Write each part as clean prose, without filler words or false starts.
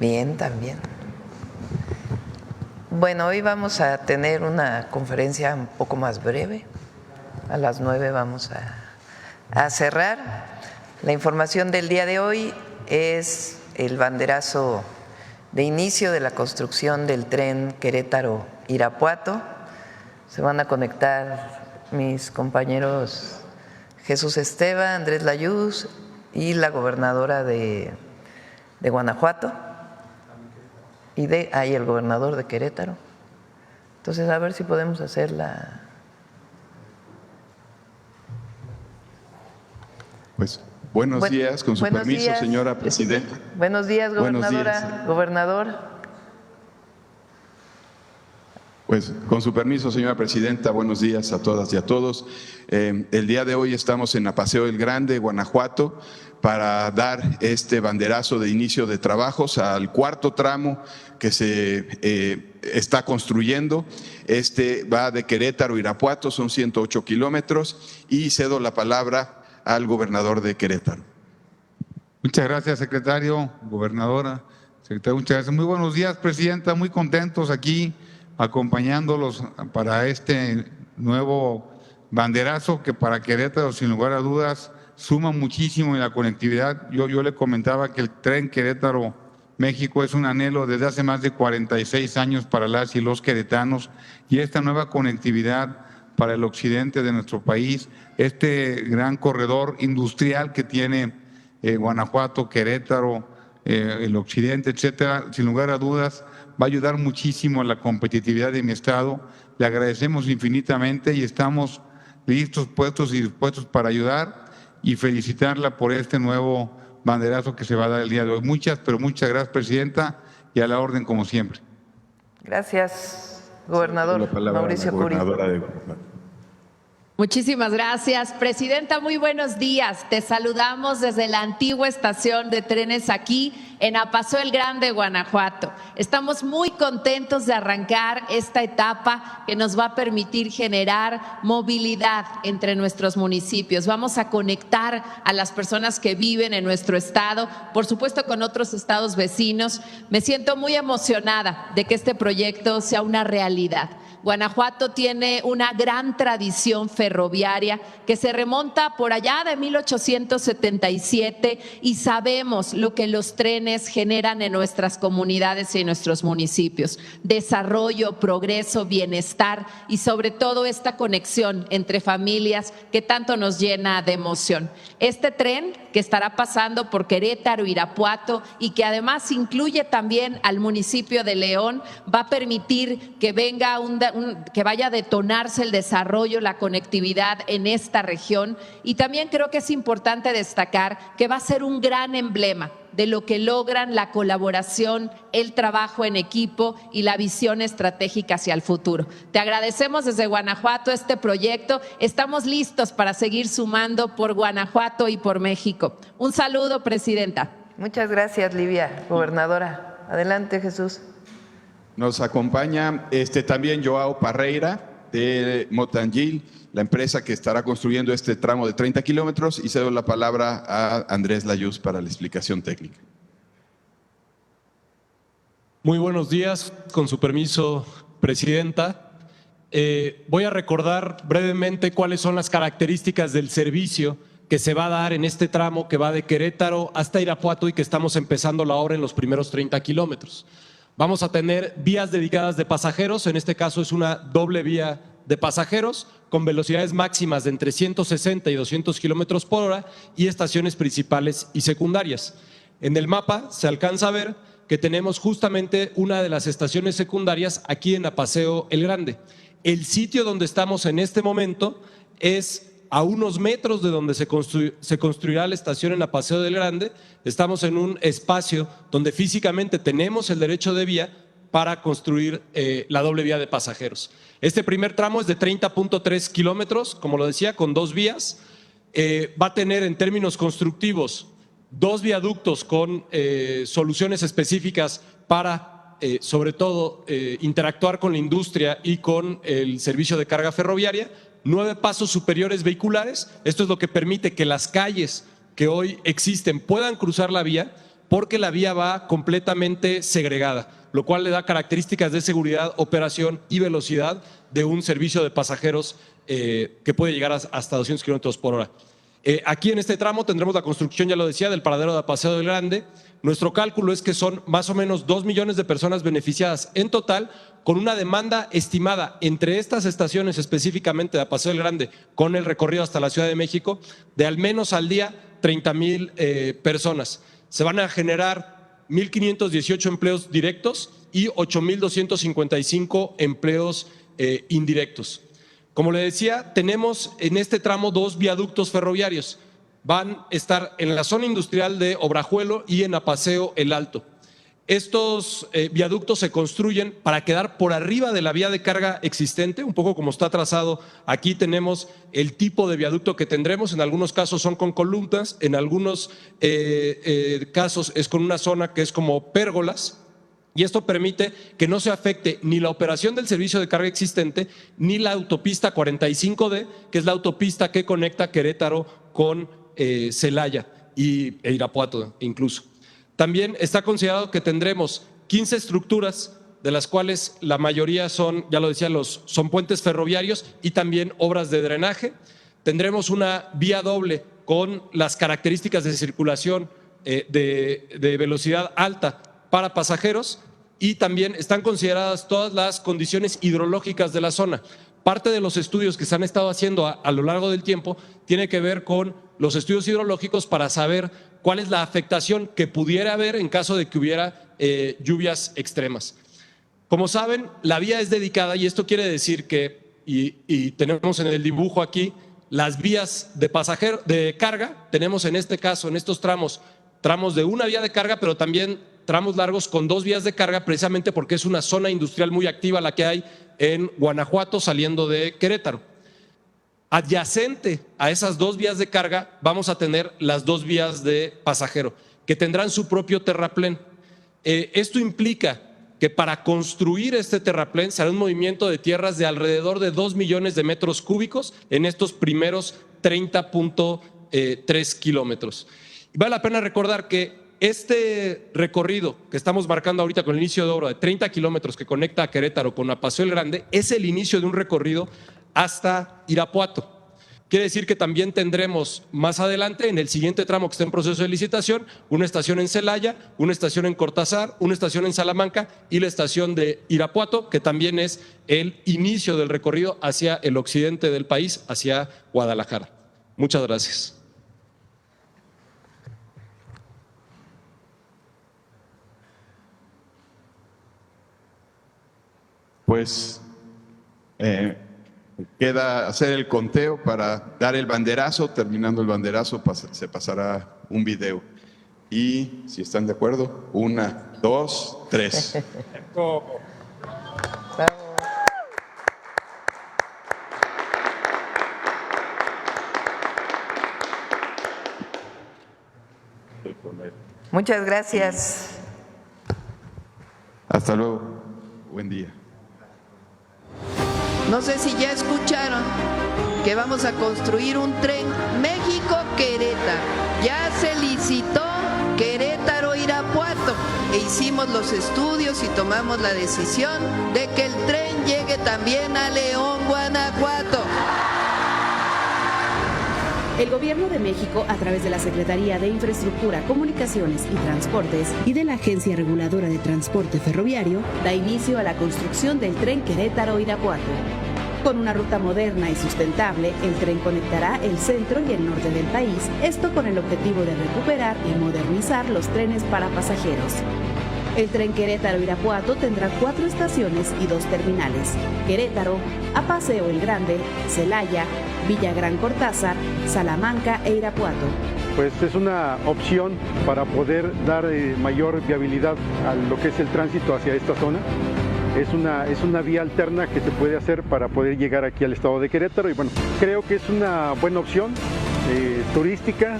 Bien, también. Bueno, hoy vamos a tener una conferencia un poco más breve. A las 9 vamos a cerrar. La información del día de hoy es el banderazo de inicio de la construcción del tren Querétaro-Irapuato. Se van a conectar mis compañeros Jesús Esteva, Andrés Layuz y la gobernadora de Guanajuato y el gobernador de Querétaro. Entonces, a ver si podemos hacer la… Pues buenos días, con su permiso, señora presidenta. Buenos días, gobernadora, gobernador. Pues con su permiso, señora presidenta, buenos días a todas y a todos. El día de hoy estamos en Apaseo del Grande, Guanajuato, para dar este banderazo de inicio de trabajos al cuarto tramo que se está construyendo. Este va de Querétaro a Irapuato, son 108 kilómetros, y cedo la palabra al gobernador de Querétaro. Muchas gracias, secretario, gobernadora, secretario, muchas gracias. Muy buenos días, presidenta, muy contentos aquí acompañándolos para este nuevo banderazo que para Querétaro, sin lugar a dudas, suma muchísimo en la conectividad. Yo le comentaba que el tren Querétaro-México es un anhelo desde hace más de 46 años para las y los queretanos, y esta nueva conectividad para el occidente de nuestro país, este gran corredor industrial que tiene Guanajuato, Querétaro, el occidente, etcétera, sin lugar a dudas, va a ayudar muchísimo a la competitividad de mi estado. Le agradecemos infinitamente y estamos listos, puestos y dispuestos para ayudar y felicitarla por este nuevo banderazo que se va a dar el día de hoy. Pero muchas gracias, presidenta, y a la orden como siempre. Gracias, gobernador Mauricio Curi. Muchísimas gracias, presidenta. Muy buenos días. Te saludamos desde la antigua estación de trenes aquí en Apaseo el Grande, Guanajuato. Estamos muy contentos de arrancar esta etapa que nos va a permitir generar movilidad entre nuestros municipios. Vamos a conectar a las personas que viven en nuestro estado, por supuesto con otros estados vecinos. Me siento muy emocionada de que este proyecto sea una realidad. Guanajuato tiene una gran tradición ferroviaria que se remonta por allá de 1877 y sabemos lo que los trenes generan en nuestras comunidades y en nuestros municipios. Desarrollo, progreso, bienestar y sobre todo esta conexión entre familias que tanto nos llena de emoción. Este tren que estará pasando por Querétaro, Irapuato y que además incluye también al municipio de León va a permitir que venga que vaya a detonarse el desarrollo, la conectividad en esta región, y también creo que es importante destacar que va a ser un gran emblema de lo que logran la colaboración, el trabajo en equipo y la visión estratégica hacia el futuro. Te agradecemos desde Guanajuato este proyecto. Estamos listos para seguir sumando por Guanajuato y por México. Un saludo, presidenta. Muchas gracias, Livia, gobernadora. Adelante, Jesús. Nos acompaña también Joao Parreira de Motangil, la empresa que estará construyendo este tramo de 30 kilómetros, y cedo la palabra a Andrés Layuz para la explicación técnica. Muy buenos días, con su permiso, presidenta. Voy a recordar brevemente cuáles son las características del servicio que se va a dar en este tramo que va de Querétaro hasta Irapuato y que estamos empezando la obra en los primeros 30 kilómetros. Vamos a tener vías dedicadas de pasajeros, en este caso es una doble vía de pasajeros con velocidades máximas de entre 160 y 200 kilómetros por hora y estaciones principales y secundarias. En el mapa se alcanza a ver que tenemos justamente una de las estaciones secundarias aquí en Apaseo el Grande. El sitio donde estamos en este momento es a unos metros de donde se construirá la estación en Apaseo del Grande. Estamos en un espacio donde físicamente tenemos el derecho de vía para construir la doble vía de pasajeros. Este primer tramo es de 30.3 kilómetros, como lo decía, con dos vías. Va a tener en términos constructivos dos viaductos con soluciones específicas para, sobre todo, interactuar con la industria y con el servicio de carga ferroviaria. 9 pasos superiores vehiculares. Esto es lo que permite que las calles que hoy existen puedan cruzar la vía porque la vía va completamente segregada, lo cual le da características de seguridad, operación y velocidad de un servicio de pasajeros que puede llegar hasta 200 kilómetros por hora. Aquí en este tramo tendremos la construcción, ya lo decía, del paradero de Paseo del Grande. Nuestro cálculo es que son más o menos 2 millones de personas beneficiadas en total, con una demanda estimada entre estas estaciones específicamente de Paseo del Grande, con el recorrido hasta la Ciudad de México, de al menos al día 30,000 personas. Se van a generar 1,518 empleos directos y 8,255 empleos indirectos. Como le decía, tenemos en este tramo 2 viaductos ferroviarios. Van a estar en la zona industrial de Obrajuelo y en Apaseo El Alto. Estos viaductos se construyen para quedar por arriba de la vía de carga existente, un poco como está trazado. Aquí tenemos el tipo de viaducto que tendremos. En algunos casos son con columnas, en algunos casos es con una zona que es como pérgolas. Y esto permite que no se afecte ni la operación del servicio de carga existente, ni la autopista 45D, que es la autopista que conecta Querétaro con Celaya e Irapuato incluso. También está considerado que tendremos 15 estructuras, de las cuales la mayoría son, ya lo decía, son puentes ferroviarios y también obras de drenaje. Tendremos una vía doble con las características de circulación de velocidad alta para pasajeros, y también están consideradas todas las condiciones hidrológicas de la zona. Parte de los estudios que se han estado haciendo a lo largo del tiempo tiene que ver con los estudios hidrológicos para saber cuál es la afectación que pudiera haber en caso de que hubiera lluvias extremas. Como saben, la vía es dedicada, y esto quiere decir que, y tenemos en el dibujo aquí, las vías de carga. Tenemos en este caso, en estos tramos de una vía de carga, pero también tramos largos con 2 vías de carga, precisamente porque es una zona industrial muy activa la que hay en Guanajuato saliendo de Querétaro. Adyacente a esas 2 vías de carga vamos a tener las 2 vías de pasajero, que tendrán su propio terraplén. Esto implica que para construir este terraplén será un movimiento de tierras de alrededor de 2 millones de metros cúbicos en estos primeros 30.3 kilómetros. Y vale la pena recordar que este recorrido que estamos marcando ahorita con el inicio de obra de 30 kilómetros que conecta a Querétaro con Apaseo el Grande es el inicio de un recorrido hasta Irapuato. Quiere decir que también tendremos más adelante, en el siguiente tramo que está en proceso de licitación, una estación en Celaya, una estación en Cortázar, una estación en Salamanca y la estación de Irapuato, que también es el inicio del recorrido hacia el occidente del país, hacia Guadalajara. Muchas gracias. Pues queda hacer el conteo para dar el banderazo. Terminando el banderazo se pasará un video. Y si están de acuerdo, 1, 2, 3. Muchas gracias. Hasta luego. Buen día. No sé si ya escucharon que vamos a construir un tren México-Querétaro. Ya se licitó Querétaro-Irapuato e hicimos los estudios y tomamos la decisión de que el tren llegue también a León, Guanajuato. El Gobierno de México, a través de la Secretaría de Infraestructura, Comunicaciones y Transportes y de la Agencia Reguladora de Transporte Ferroviario, da inicio a la construcción del tren Querétaro-Irapuato. Con una ruta moderna y sustentable, el tren conectará el centro y el norte del país, esto con el objetivo de recuperar y modernizar los trenes para pasajeros. El tren Querétaro-Irapuato tendrá 4 estaciones y 2 terminales: Querétaro, Apaseo el Grande, Celaya, Villagrán Cortázar, Salamanca e Irapuato. Pues es una opción para poder dar mayor viabilidad a lo que es el tránsito hacia esta zona. Es una vía alterna que se puede hacer para poder llegar aquí al estado de Querétaro, y bueno, creo que es una buena opción turística.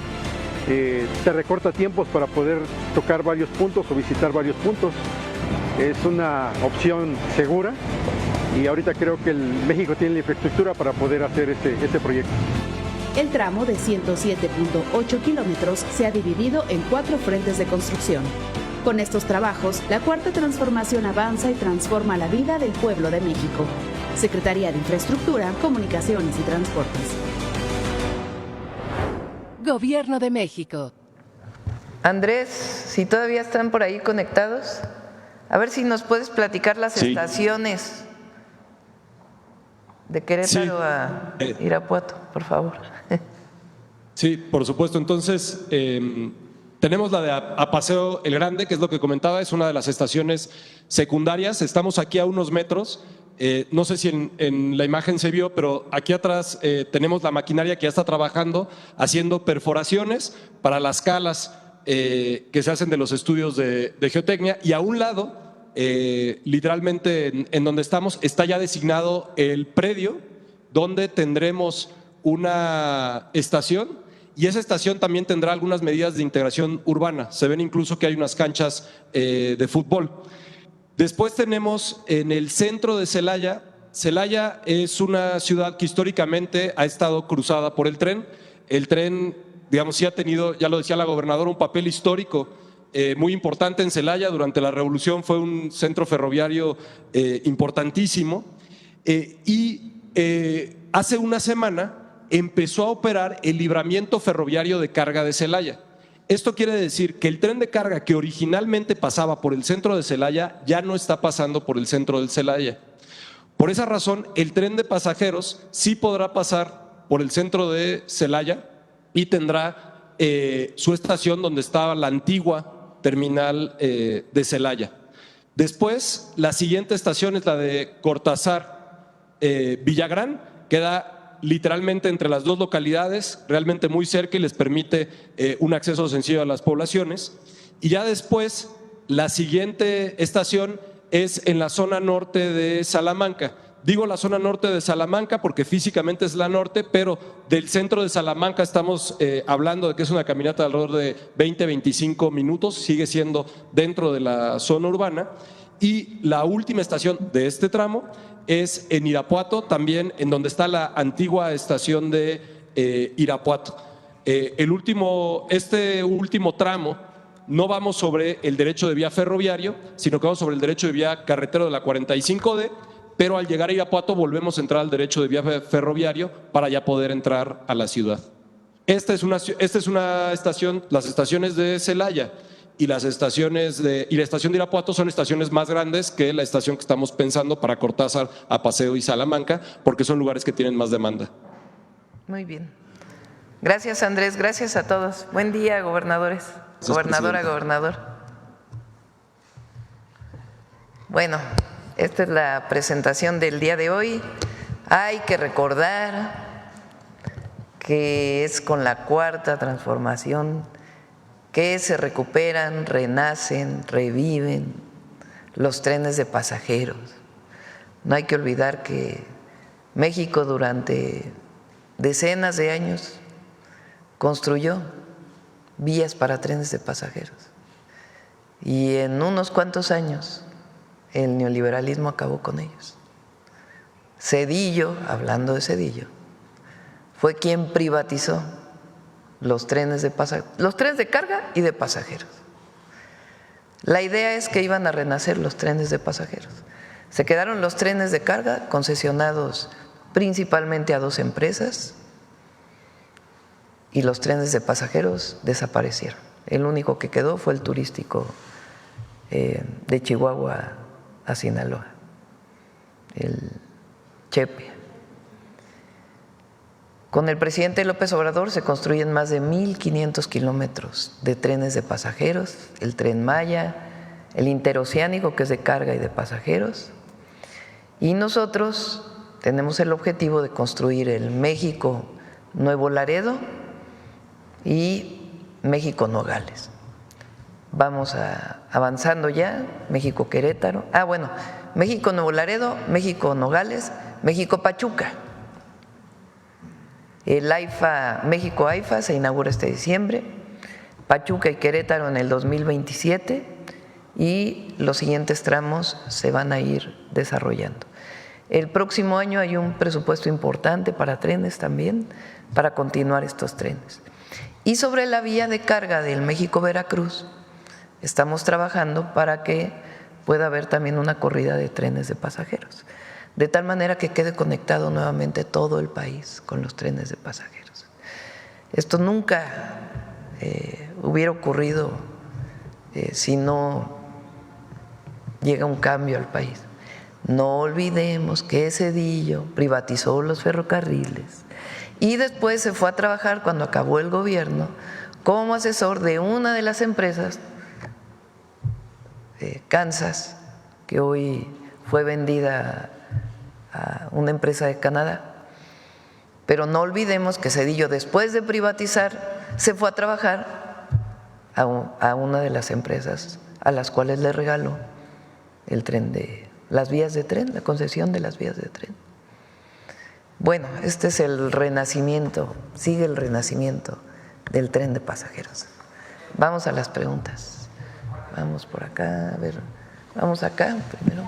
Te recorta tiempos para poder tocar varios puntos o visitar varios puntos. Es una opción segura y ahorita creo que México tiene la infraestructura para poder hacer este proyecto. El tramo de 107.8 kilómetros se ha dividido en 4 frentes de construcción. Con estos trabajos, la Cuarta Transformación avanza y transforma la vida del pueblo de México. Secretaría de Infraestructura, Comunicaciones y Transportes. Gobierno de México. Andrés, si todavía están por ahí conectados, a ver si nos puedes platicar las estaciones de Querétaro a Irapuato, por favor. Sí, por supuesto. Entonces, tenemos la de a Paseo el Grande, que es lo que comentaba, es una de las estaciones secundarias. Estamos aquí a unos metros. No sé si en la imagen se vio, pero aquí atrás tenemos la maquinaria que ya está trabajando, haciendo perforaciones para las calas que se hacen de los estudios de geotecnia, y a un lado, literalmente en donde estamos, está ya designado el predio donde tendremos una estación, y esa estación también tendrá algunas medidas de integración urbana. Se ven incluso que hay unas canchas de fútbol. Después tenemos en el centro de Celaya. Celaya es una ciudad que históricamente ha estado cruzada por el tren. El tren, digamos, sí ha tenido, ya lo decía la gobernadora, un papel histórico muy importante en Celaya. Durante la Revolución fue un centro ferroviario importantísimo. Hace una semana empezó a operar el libramiento ferroviario de carga de Celaya. Esto quiere decir que el tren de carga que originalmente pasaba por el centro de Celaya ya no está pasando por el centro de Celaya. Por esa razón, el tren de pasajeros sí podrá pasar por el centro de Celaya y tendrá su estación donde estaba la antigua terminal de Celaya. Después, la siguiente estación es la de Cortázar Villagrán, queda literalmente entre las dos localidades, realmente muy cerca, y les permite un acceso sencillo a las poblaciones. Y ya después, la siguiente estación es en la zona norte de Salamanca. Digo la zona norte de Salamanca porque físicamente es la norte, pero del centro de Salamanca estamos hablando de que es una caminata de alrededor de 20-25 minutos, sigue siendo dentro de la zona urbana. Y la última estación de este tramo es en Irapuato, también en donde está la antigua estación de Irapuato. Este último tramo no vamos sobre el derecho de vía ferroviario, sino que vamos sobre el derecho de vía carretero de la 45D, pero al llegar a Irapuato volvemos a entrar al derecho de vía ferroviario para ya poder entrar a la ciudad. Esta es una estación, las estaciones de Celaya y la estación de Irapuato son estaciones más grandes que la estación que estamos pensando para Cortázar, a Paseo y Salamanca, porque son lugares que tienen más demanda. Muy bien. Gracias, Andrés. Gracias a todos. Buen día, gobernadores. Gracias, Gobernadora, gobernador. Bueno, esta es la presentación del día de hoy. Hay que recordar que es con la Cuarta Transformación que se recuperan, renacen, reviven los trenes de pasajeros. No hay que olvidar que México durante decenas de años construyó vías para trenes de pasajeros y en unos cuantos años el neoliberalismo acabó con ellos. Zedillo, hablando de Zedillo, fue quien privatizó los trenes de carga y de pasajeros. La idea es que iban a renacer los trenes de pasajeros. Se quedaron los trenes de carga concesionados principalmente a 2 empresas y los trenes de pasajeros desaparecieron. El único que quedó fue el turístico de Chihuahua a Sinaloa, el Chepe. Con el presidente López Obrador se construyen más de 1,500 kilómetros de trenes de pasajeros, el Tren Maya, el interoceánico, que es de carga y de pasajeros, y nosotros tenemos el objetivo de construir el México Nuevo Laredo y México Nogales. Vamos avanzando ya, México Querétaro, México Nuevo Laredo, México Nogales, México Pachuca. El AIFA, México AIFA se inaugura este diciembre, Pachuca y Querétaro en el 2027 y los siguientes tramos se van a ir desarrollando. El próximo año hay un presupuesto importante para trenes también, para continuar estos trenes. Y sobre la vía de carga del México-Veracruz, estamos trabajando para que pueda haber también una corrida de trenes de pasajeros, de tal manera que quede conectado nuevamente todo el país con los trenes de pasajeros. Esto nunca hubiera ocurrido si no llega un cambio al país. No olvidemos que Zedillo privatizó los ferrocarriles y después se fue a trabajar, cuando acabó el gobierno, como asesor de una de las empresas, Kansas, que hoy fue vendida a una empresa de Canadá. Pero no olvidemos que Zedillo, después de privatizar, se fue a trabajar a una de las empresas a las cuales le regaló el tren las vías de tren, la concesión de las vías de tren. Bueno, este es el renacimiento, sigue el renacimiento del tren de pasajeros. Vamos a las preguntas. Vamos por acá, a ver, vamos acá primero.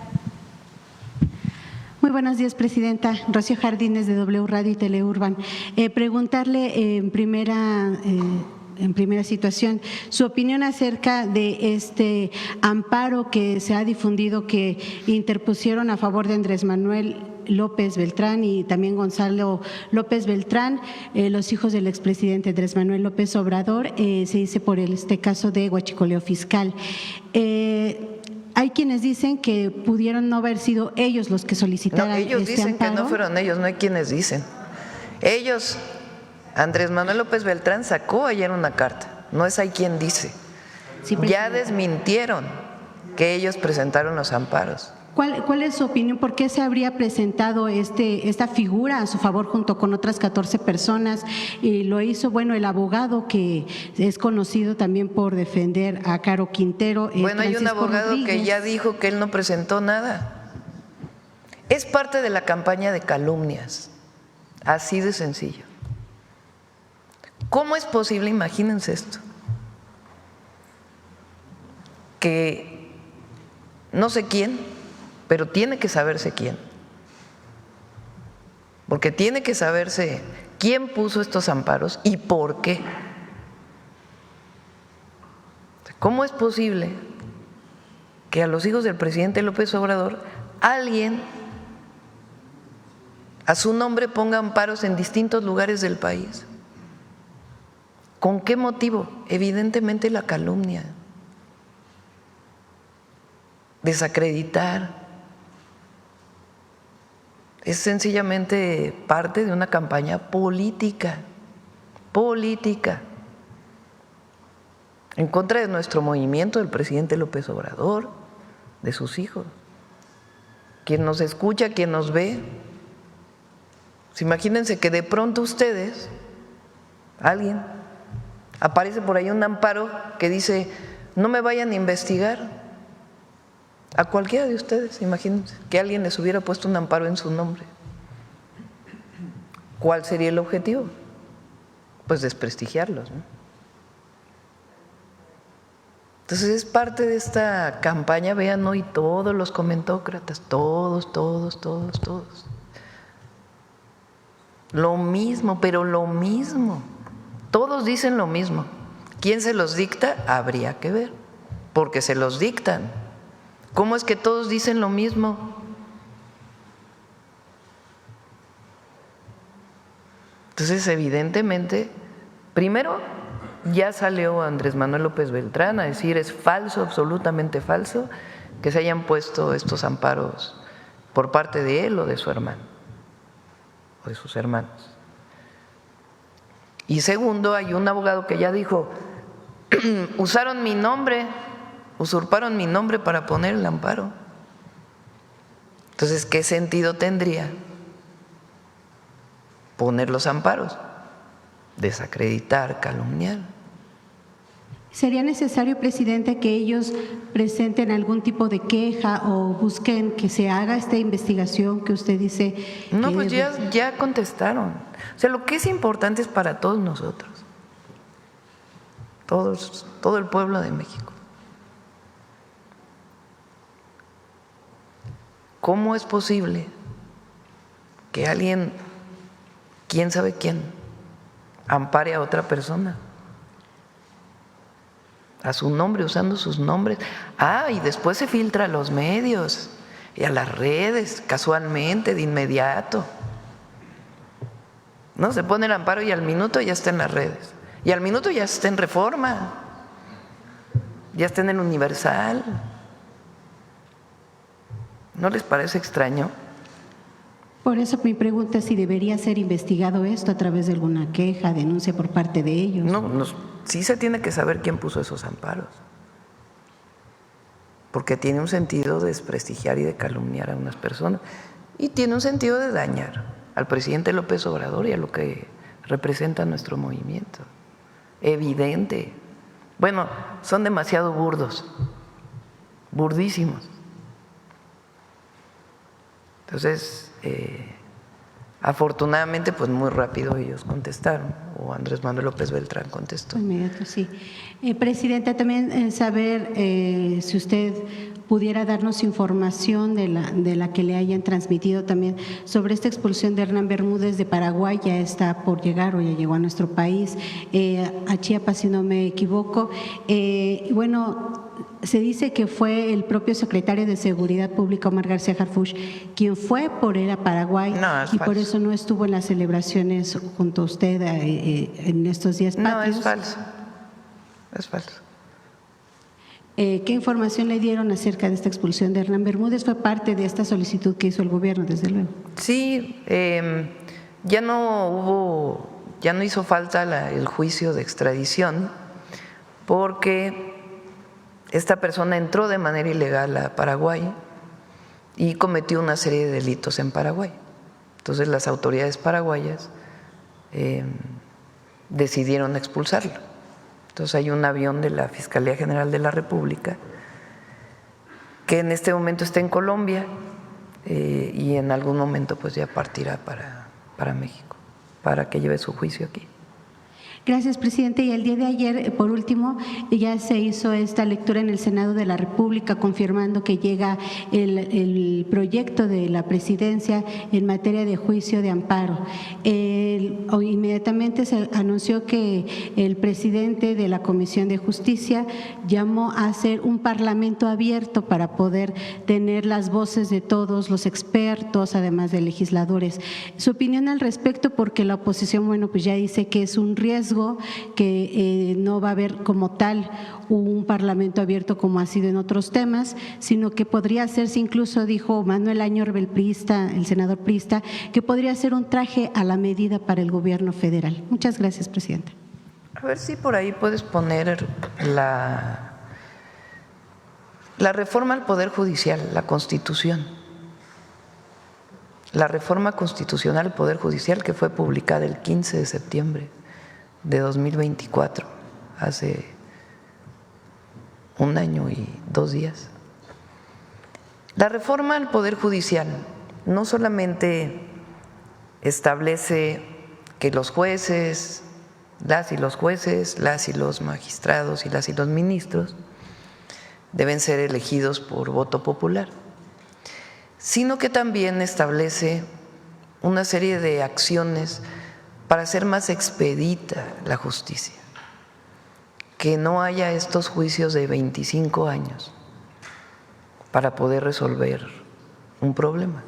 Muy buenos días, Presidenta. Rocío Jardines, de W Radio y Teleurban. Preguntarle en primera situación su opinión acerca de este amparo que se ha difundido, que interpusieron a favor de Andrés Manuel López Beltrán y también Gonzalo López Beltrán, los hijos del expresidente Andrés Manuel López Obrador, se dice por este caso de huachicoleo fiscal. Hay quienes dicen que pudieron no haber sido ellos los que solicitaran este amparo. No, ellos dicen que no fueron ellos, no hay quienes dicen. Ellos, Andrés Manuel López Beltrán sacó ayer una carta, no es hay quien dice. Sí, ya desmintieron que ellos presentaron los amparos. ¿Cuál es su opinión? ¿Por qué se habría presentado esta figura a su favor junto con otras 14 personas? Y lo hizo, bueno, el abogado que es conocido también por defender a Caro Quintero. Bueno, hay un abogado que ya dijo que él no presentó nada. Es parte de la campaña de calumnias, así de sencillo. ¿Cómo es posible? Imagínense esto, que no sé quién, pero tiene que saberse quién, porque tiene que saberse quién puso estos amparos y por qué. ¿Cómo es posible que a los hijos del presidente López Obrador alguien a su nombre ponga amparos en distintos lugares del país? ¿Con qué motivo? Evidentemente la calumnia, desacreditar. Es sencillamente parte de una campaña política en contra de nuestro movimiento, del presidente López Obrador, de sus hijos. Quien nos escucha, quien nos ve, pues imagínense que de pronto ustedes, alguien, aparece por ahí un amparo que dice no me vayan a investigar. A cualquiera de ustedes, imagínense que alguien les hubiera puesto un amparo en su nombre. ¿Cuál sería el objetivo? Pues desprestigiarlos, ¿no? Entonces es parte de esta campaña, vean hoy todos los comentócratas, todos. Lo mismo, pero lo mismo. Todos dicen lo mismo. ¿Quién se los dicta? Habría que ver, porque se los dictan. ¿Cómo es que todos dicen lo mismo? Entonces, evidentemente, primero ya salió Andrés Manuel López Beltrán a decir es falso, absolutamente falso, que se hayan puesto estos amparos por parte de él o de su hermano, o de sus hermanos. Y segundo, hay un abogado que ya dijo, usaron mi nombre, usurparon mi nombre para poner el amparo. Entonces, ¿qué sentido tendría poner los amparos? Desacreditar, calumniar. ¿Sería necesario, presidente, que ellos presenten algún tipo de queja o busquen que se haga esta investigación que usted dice? No, pues ya contestaron. O sea, lo que es importante es para todos nosotros, todo el pueblo de México. ¿Cómo es posible que alguien, quién sabe quién, ampare a otra persona a su nombre, usando sus nombres. Y después se filtra a los medios y a las redes, casualmente, de inmediato. No, se pone el amparo y al minuto ya está en las redes. Y al minuto ya está en Reforma, ya está en el Universal. ¿No les parece extraño? Por eso mi pregunta es si debería ser investigado esto a través de alguna queja, denuncia por parte de ellos. No, sí se tiene que saber quién puso esos amparos, porque tiene un sentido de desprestigiar y de calumniar a unas personas, y tiene un sentido de dañar al presidente López Obrador y a lo que representa nuestro movimiento. Evidente. Bueno, son demasiado burdos, burdísimos. Entonces, afortunadamente, pues muy rápido ellos contestaron, o Andrés Manuel López Beltrán contestó. Inmediato, sí. Presidenta, también saber si usted pudiera darnos información de la que le hayan transmitido también sobre esta expulsión de Hernán Bermúdez de Paraguay. Ya está por llegar o ya llegó a nuestro país, a Chiapas, si no me equivoco. Bueno, se dice que fue el propio secretario de Seguridad Pública, Omar García Harfuch, quien fue por él a Paraguay y por eso no estuvo en las celebraciones junto a usted en estos días patrios. No, es falso. Es falso. ¿Qué información le dieron acerca de esta expulsión de Hernán Bermúdez? Fue parte de esta solicitud que hizo el gobierno, desde luego. Sí, ya no hizo falta el juicio de extradición, porque esta persona entró de manera ilegal a Paraguay y cometió una serie de delitos en Paraguay. Entonces las autoridades paraguayas decidieron expulsarlo. Entonces hay un avión de la Fiscalía General de la República que en este momento está en Colombia y en algún momento pues ya partirá para México para que lleve su juicio aquí. Gracias, presidente. Y el día de ayer, por último, ya se hizo esta lectura en el Senado de la República confirmando que llega el proyecto de la presidencia en materia de juicio de amparo. Inmediatamente se anunció que el presidente de la Comisión de Justicia llamó a hacer un parlamento abierto para poder tener las voces de todos los expertos, además de legisladores. Su opinión al respecto, porque la oposición, bueno, pues ya dice que es un riesgo, que no va a haber como tal un parlamento abierto como ha sido en otros temas, sino que podría hacerse, incluso dijo Manuel Añor, el senador priista, que podría ser un traje a la medida para el gobierno federal. Muchas gracias, presidenta. A ver si por ahí puedes poner la reforma al Poder Judicial, la Constitución. La reforma constitucional al Poder Judicial que fue publicada el 15 de septiembre de 2024, hace 1 año y 2 días. La reforma al Poder Judicial no solamente establece que los jueces, las y los magistrados y las y los ministros deben ser elegidos por voto popular, sino que también establece una serie de acciones para hacer más expedita la justicia, que no haya estos juicios de 25 años para poder resolver un problema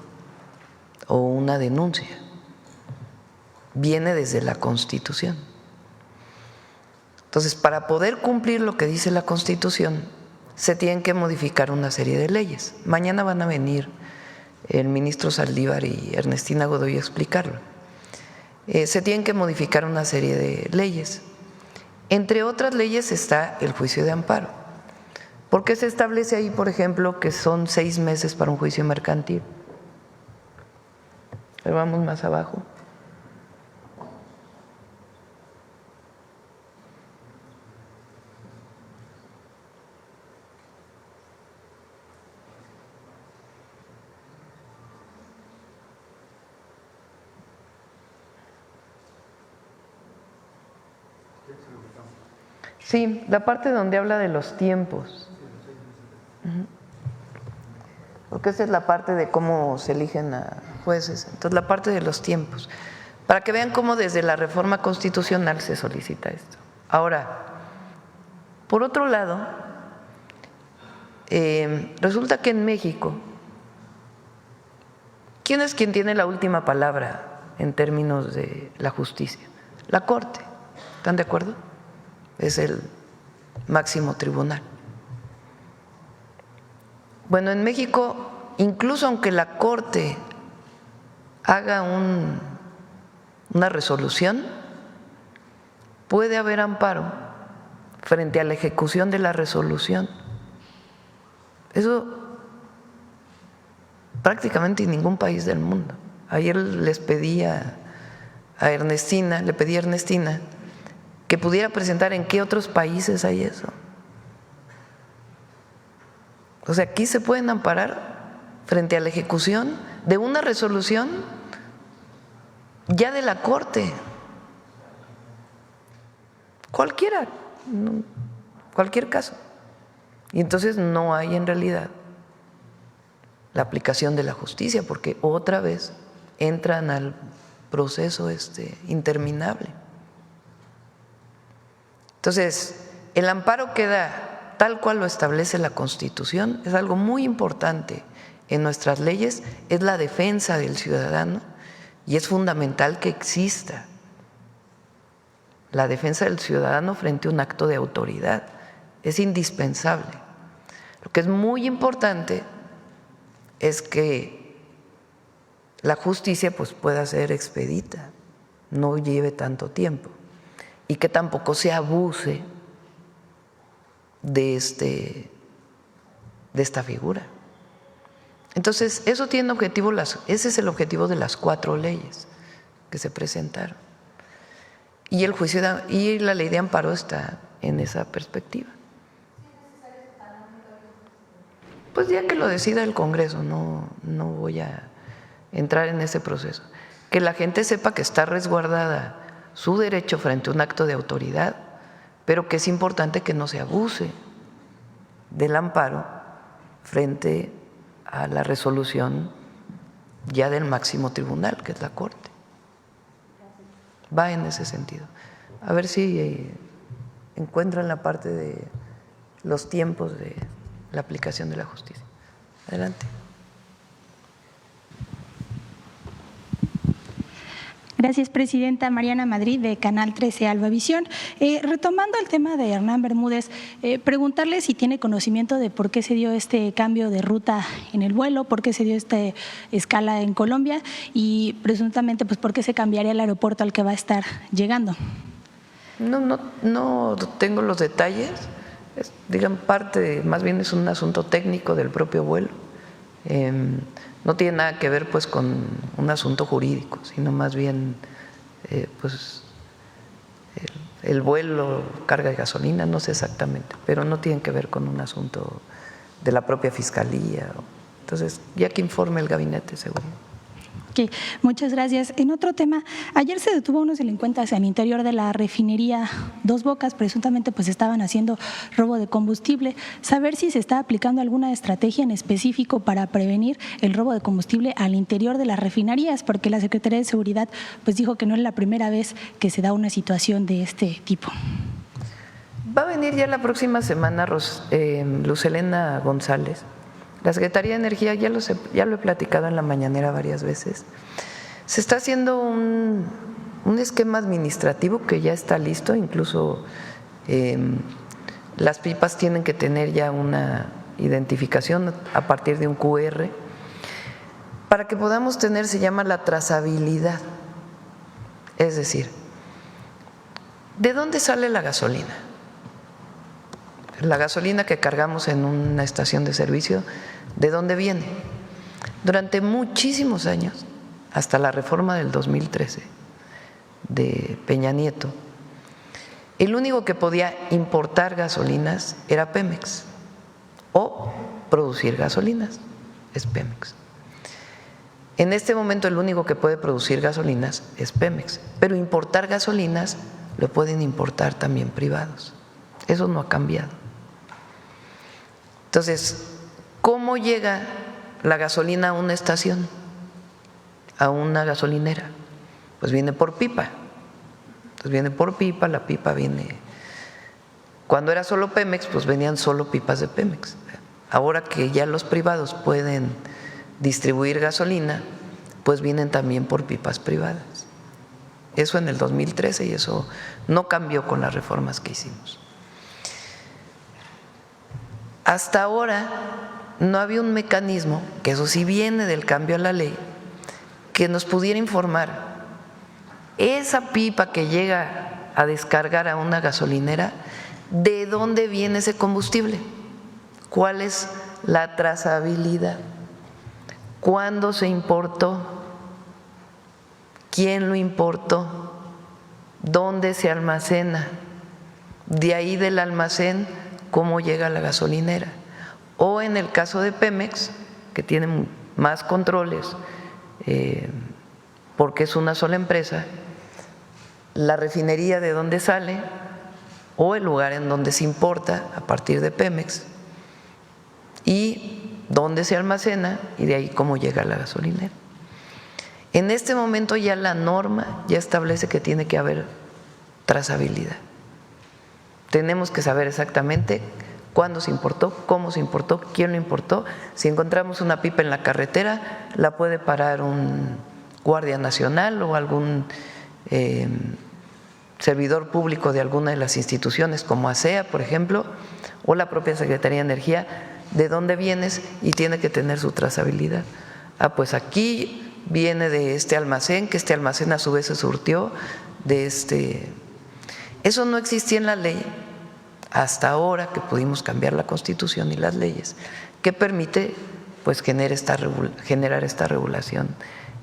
o una denuncia. Viene desde la Constitución. Entonces, para poder cumplir lo que dice la Constitución, se tienen que modificar una serie de leyes. Mañana van a venir el ministro Saldívar y Ernestina Godoy a explicarlo. Se tienen que modificar una serie de leyes. Entre otras leyes está el juicio de amparo, porque se establece ahí, por ejemplo, que son 6 meses para un juicio mercantil. Pero vamos más abajo. Sí, la parte donde habla de los tiempos. Porque esa es la parte de cómo se eligen a jueces. Entonces, la parte de los tiempos, para que vean cómo desde la reforma constitucional se solicita esto. Ahora, por otro lado, resulta que en México, ¿quién es quien tiene la última palabra en términos de la justicia? La Corte. ¿Están de acuerdo? Es el máximo tribunal. Bueno, en México, incluso aunque la Corte haga una resolución, puede haber amparo frente a la ejecución de la resolución. Eso prácticamente en ningún país del mundo. Ayer le pedí a Ernestina que pudiera presentar en qué otros países hay eso. O sea, aquí se pueden amparar frente a la ejecución de una resolución ya de la Corte. Cualquier caso. Y entonces no hay en realidad la aplicación de la justicia, porque otra vez entran al proceso interminable. Entonces, el amparo queda tal cual lo establece la Constitución, es algo muy importante en nuestras leyes, es la defensa del ciudadano y es fundamental que exista la defensa del ciudadano frente a un acto de autoridad, es indispensable. Lo que es muy importante es que la justicia pues pueda ser expedita, no lleve tanto tiempo y que tampoco se abuse de esta figura. Entonces, eso tiene objetivo, ese es el objetivo de las 4 leyes que se presentaron. Y el juicio y la ley de amparo está en esa perspectiva. Pues ya que lo decida el Congreso, no voy a entrar en ese proceso. Que la gente sepa que está resguardada su derecho frente a un acto de autoridad, pero que es importante que no se abuse del amparo frente a la resolución ya del máximo tribunal, que es la Corte. Va en ese sentido. A ver si encuentran la parte de los tiempos de la aplicación de la justicia. Adelante. Gracias, presidenta. Mariana Madrid, de Canal 13 Albavisión. Retomando el tema de Hernán Bermúdez, preguntarle si tiene conocimiento de por qué se dio este cambio de ruta en el vuelo, por qué se dio esta escala en Colombia y presuntamente pues por qué se cambiaría el aeropuerto al que va a estar llegando. No tengo los detalles, más bien es un asunto técnico del propio vuelo. No tiene nada que ver pues con un asunto jurídico, sino más bien pues el vuelo, carga de gasolina, no sé exactamente, pero no tiene que ver con un asunto de la propia fiscalía. Entonces, ya que informe el gabinete, seguro. Okay, muchas gracias. En otro tema, ayer se detuvo a unos delincuentes al interior de la refinería Dos Bocas, presuntamente pues estaban haciendo robo de combustible. Saber si se está aplicando alguna estrategia en específico para prevenir el robo de combustible al interior de las refinerías, porque la Secretaría de Seguridad pues dijo que no es la primera vez que se da una situación de este tipo. Va a venir ya la próxima semana Luz Helena González. La Secretaría de Energía, ya lo he platicado en la mañanera varias veces, se está haciendo un esquema administrativo que ya está listo, incluso las pipas tienen que tener ya una identificación a partir de un QR, para que podamos tener, se llama la trazabilidad, es decir, ¿de dónde sale la gasolina? La gasolina que cargamos en una estación de servicio, ¿de dónde viene? Durante muchísimos años, hasta la reforma del 2013 de Peña Nieto, el único que podía importar gasolinas era Pemex, o producir gasolinas es Pemex. En este momento el único que puede producir gasolinas es Pemex, pero importar gasolinas lo pueden importar también privados. Eso no ha cambiado. Entonces, ¿cómo llega la gasolina a una estación? a una gasolinera? Pues viene por pipa. Entonces viene por pipa, la pipa viene… Cuando era solo Pemex, pues venían solo pipas de Pemex. Ahora que ya los privados pueden distribuir gasolina, pues vienen también por pipas privadas. Eso en el 2013 y eso no cambió con las reformas que hicimos. Hasta ahora no había un mecanismo, que eso sí viene del cambio a la ley, que nos pudiera informar esa pipa que llega a descargar a una gasolinera, ¿de dónde viene ese combustible? ¿Cuál es la trazabilidad? ¿Cuándo se importó? ¿Quién lo importó? ¿Dónde se almacena? De ahí del almacén, ¿cómo llega a la gasolinera? O en el caso de Pemex, que tiene más controles, porque es una sola empresa, la refinería de dónde sale o el lugar en donde se importa a partir de Pemex y dónde se almacena y de ahí cómo llega a la gasolinera. En este momento ya la norma ya establece que tiene que haber trazabilidad. Tenemos que saber exactamente cuándo se importó, cómo se importó, quién lo importó. Si encontramos una pipa en la carretera, la puede parar un guardia nacional o algún servidor público de alguna de las instituciones como ASEA, por ejemplo, o la propia Secretaría de Energía, de dónde vienes y tiene que tener su trazabilidad. Pues aquí viene de este almacén, que este almacén a su vez se surtió de este… Eso no existía en la ley hasta ahora que pudimos cambiar la Constitución y las leyes, que permite pues generar esta regulación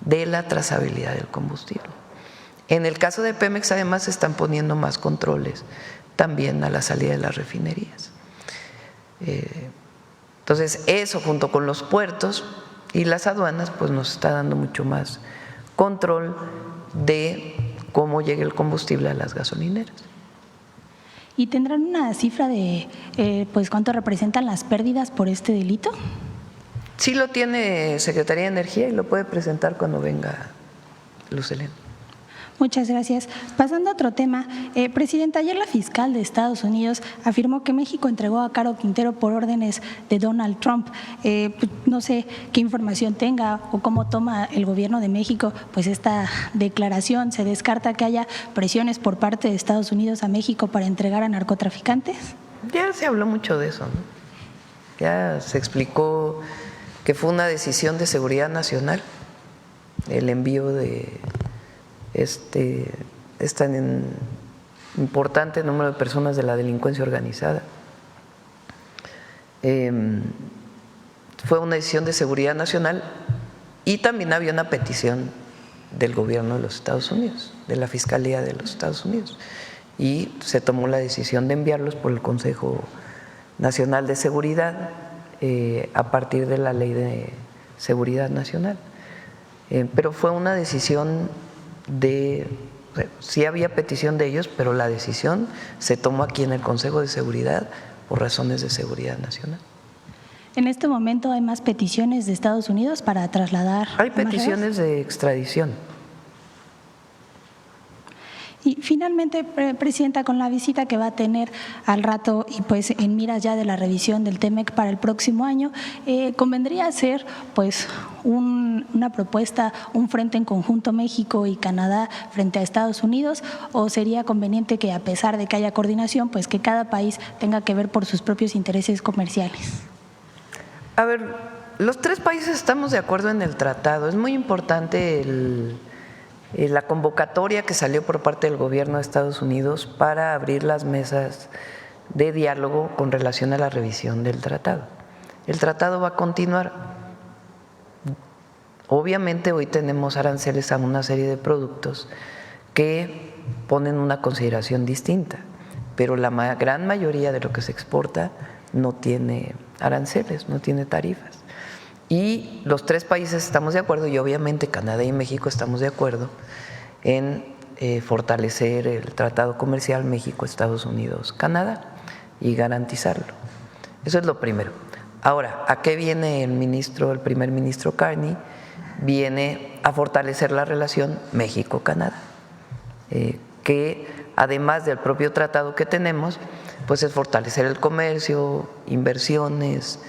de la trazabilidad del combustible. En el caso de Pemex además se están poniendo más controles también a la salida de las refinerías. Entonces eso junto con los puertos y las aduanas pues nos está dando mucho más control de cómo llega el combustible a las gasolineras. ¿Y tendrán una cifra de pues cuánto representan las pérdidas por este delito? Sí lo tiene Secretaría de Energía y lo puede presentar cuando venga Luz Helena. Muchas gracias. Pasando a otro tema, Presidenta, ayer la fiscal de Estados Unidos afirmó que México entregó a Caro Quintero por órdenes de Donald Trump. No sé qué información tenga o cómo toma el gobierno de México pues esta declaración. ¿Se descarta que haya presiones por parte de Estados Unidos a México para entregar a narcotraficantes? Ya se habló mucho de eso, ¿no? Ya se explicó que fue una decisión de seguridad nacional el envío de tan importante número de personas de la delincuencia organizada. Fue una decisión de seguridad nacional y también había una petición del gobierno de los Estados Unidos, de la Fiscalía de los Estados Unidos, y se tomó la decisión de enviarlos por el Consejo Nacional de Seguridad a partir de la Ley de Seguridad Nacional. Pero fue una decisión sí había petición de ellos, pero la decisión se tomó aquí en el Consejo de Seguridad por razones de seguridad nacional. ¿En este momento hay más peticiones de Estados Unidos para trasladar? Hay peticiones de extradición. Y finalmente, Presidenta, con la visita que va a tener al rato y pues en miras ya de la revisión del TEMEC para el próximo año, ¿convendría hacer pues una propuesta, un frente en conjunto México y Canadá frente a Estados Unidos, o sería conveniente que a pesar de que haya coordinación, pues que cada país tenga que ver por sus propios intereses comerciales? A ver, los tres países estamos de acuerdo en el tratado. Es muy importante la convocatoria que salió por parte del gobierno de Estados Unidos para abrir las mesas de diálogo con relación a la revisión del tratado. El tratado va a continuar. Obviamente hoy tenemos aranceles a una serie de productos que ponen una consideración distinta, pero la gran mayoría de lo que se exporta no tiene aranceles, no tiene tarifas. Y los tres países estamos de acuerdo, y obviamente Canadá y México estamos de acuerdo en fortalecer el tratado comercial México-Estados Unidos-Canadá y garantizarlo. Eso es lo primero. Ahora, ¿a qué viene el primer ministro Carney? viene a fortalecer la relación México-Canadá, que además del propio tratado que tenemos, pues es fortalecer el comercio, inversiones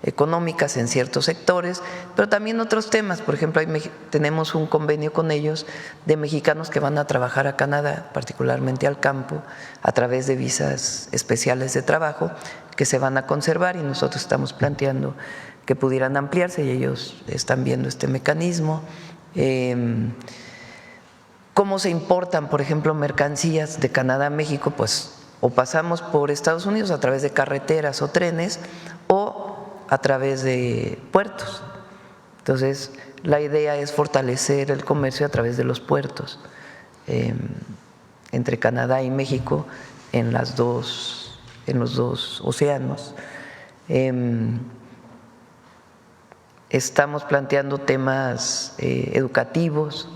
económicas en ciertos sectores, pero también otros temas. Por ejemplo, tenemos un convenio con ellos de mexicanos que van a trabajar a Canadá, particularmente al campo, a través de visas especiales de trabajo que se van a conservar, y nosotros estamos planteando que pudieran ampliarse y ellos están viendo este mecanismo. ¿Cómo se importan, por ejemplo, mercancías de Canadá a México? Pues o pasamos por Estados Unidos a través de carreteras o trenes o a través de puertos. Entonces, la idea es fortalecer el comercio a través de los puertos entre Canadá y México en los dos océanos. Estamos planteando temas educativos,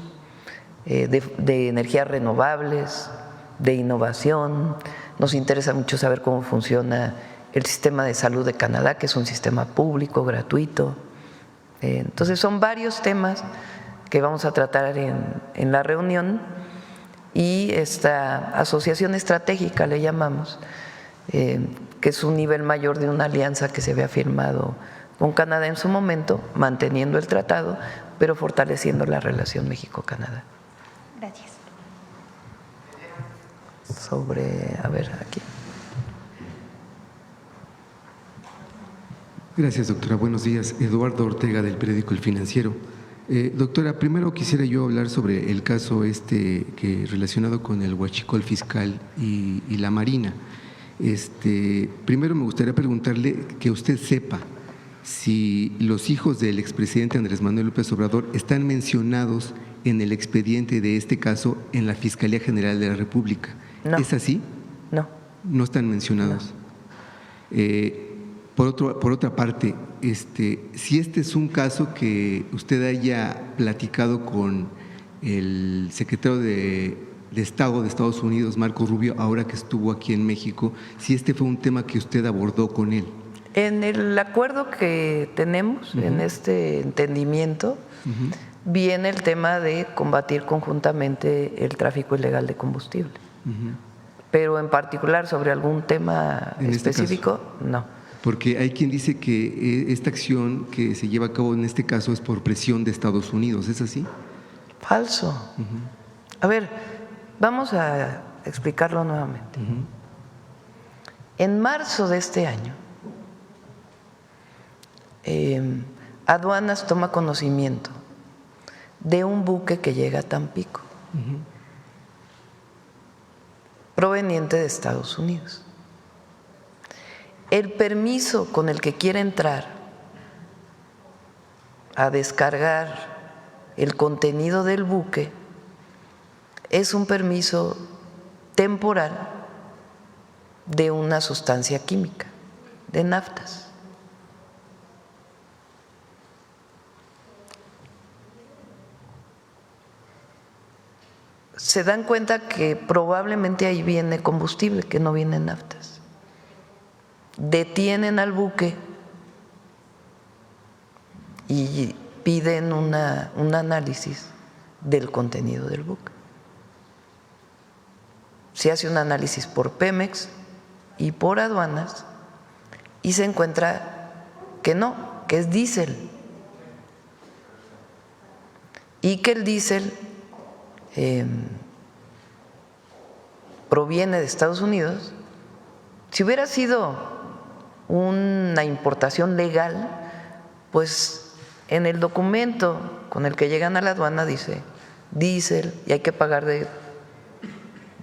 de energías renovables, de innovación. Nos interesa mucho saber cómo funciona el sistema de salud de Canadá, que es un sistema público, gratuito. Entonces son varios temas que vamos a tratar en la reunión, y esta asociación estratégica le llamamos, que es un nivel mayor de una alianza que se había firmado con Canadá en su momento, manteniendo el tratado, pero fortaleciendo la relación México-Canadá. Gracias. A ver, aquí. Gracias, doctora. Buenos días. Eduardo Ortega, del periódico El Financiero. Doctora, primero quisiera yo hablar sobre el caso que relacionado con el huachicol fiscal y la Marina. Primero me gustaría preguntarle que usted sepa si los hijos del expresidente Andrés Manuel López Obrador están mencionados en el expediente de este caso en la Fiscalía General de la República. No. ¿Es así? No. No están mencionados. No. Por otra parte, si este es un caso que usted haya platicado con el secretario de Estado de Estados Unidos, Marco Rubio, ahora que estuvo aquí en México, si este fue un tema que usted abordó con él. En el acuerdo que tenemos, en este entendimiento, viene el tema de combatir conjuntamente el tráfico ilegal de combustible. Pero en particular sobre algún tema específico, no. Porque hay quien dice que esta acción que se lleva a cabo en este caso es por presión de Estados Unidos, ¿es así? Falso. A ver, vamos a explicarlo nuevamente. En marzo de este año, Aduanas toma conocimiento de un buque que llega a Tampico, proveniente de Estados Unidos. El permiso con el que quiere entrar a descargar el contenido del buque es un permiso temporal de una sustancia química, de naftas. Se dan cuenta que probablemente ahí viene combustible, que no viene naftas. Detienen al buque y piden un análisis del contenido del buque. Se hace un análisis por Pemex y por aduanas y se encuentra que no, que es diésel, y que el diésel proviene de Estados Unidos. Si hubiera sido una importación legal, pues en el documento con el que llegan a la aduana dice diésel y hay que pagar de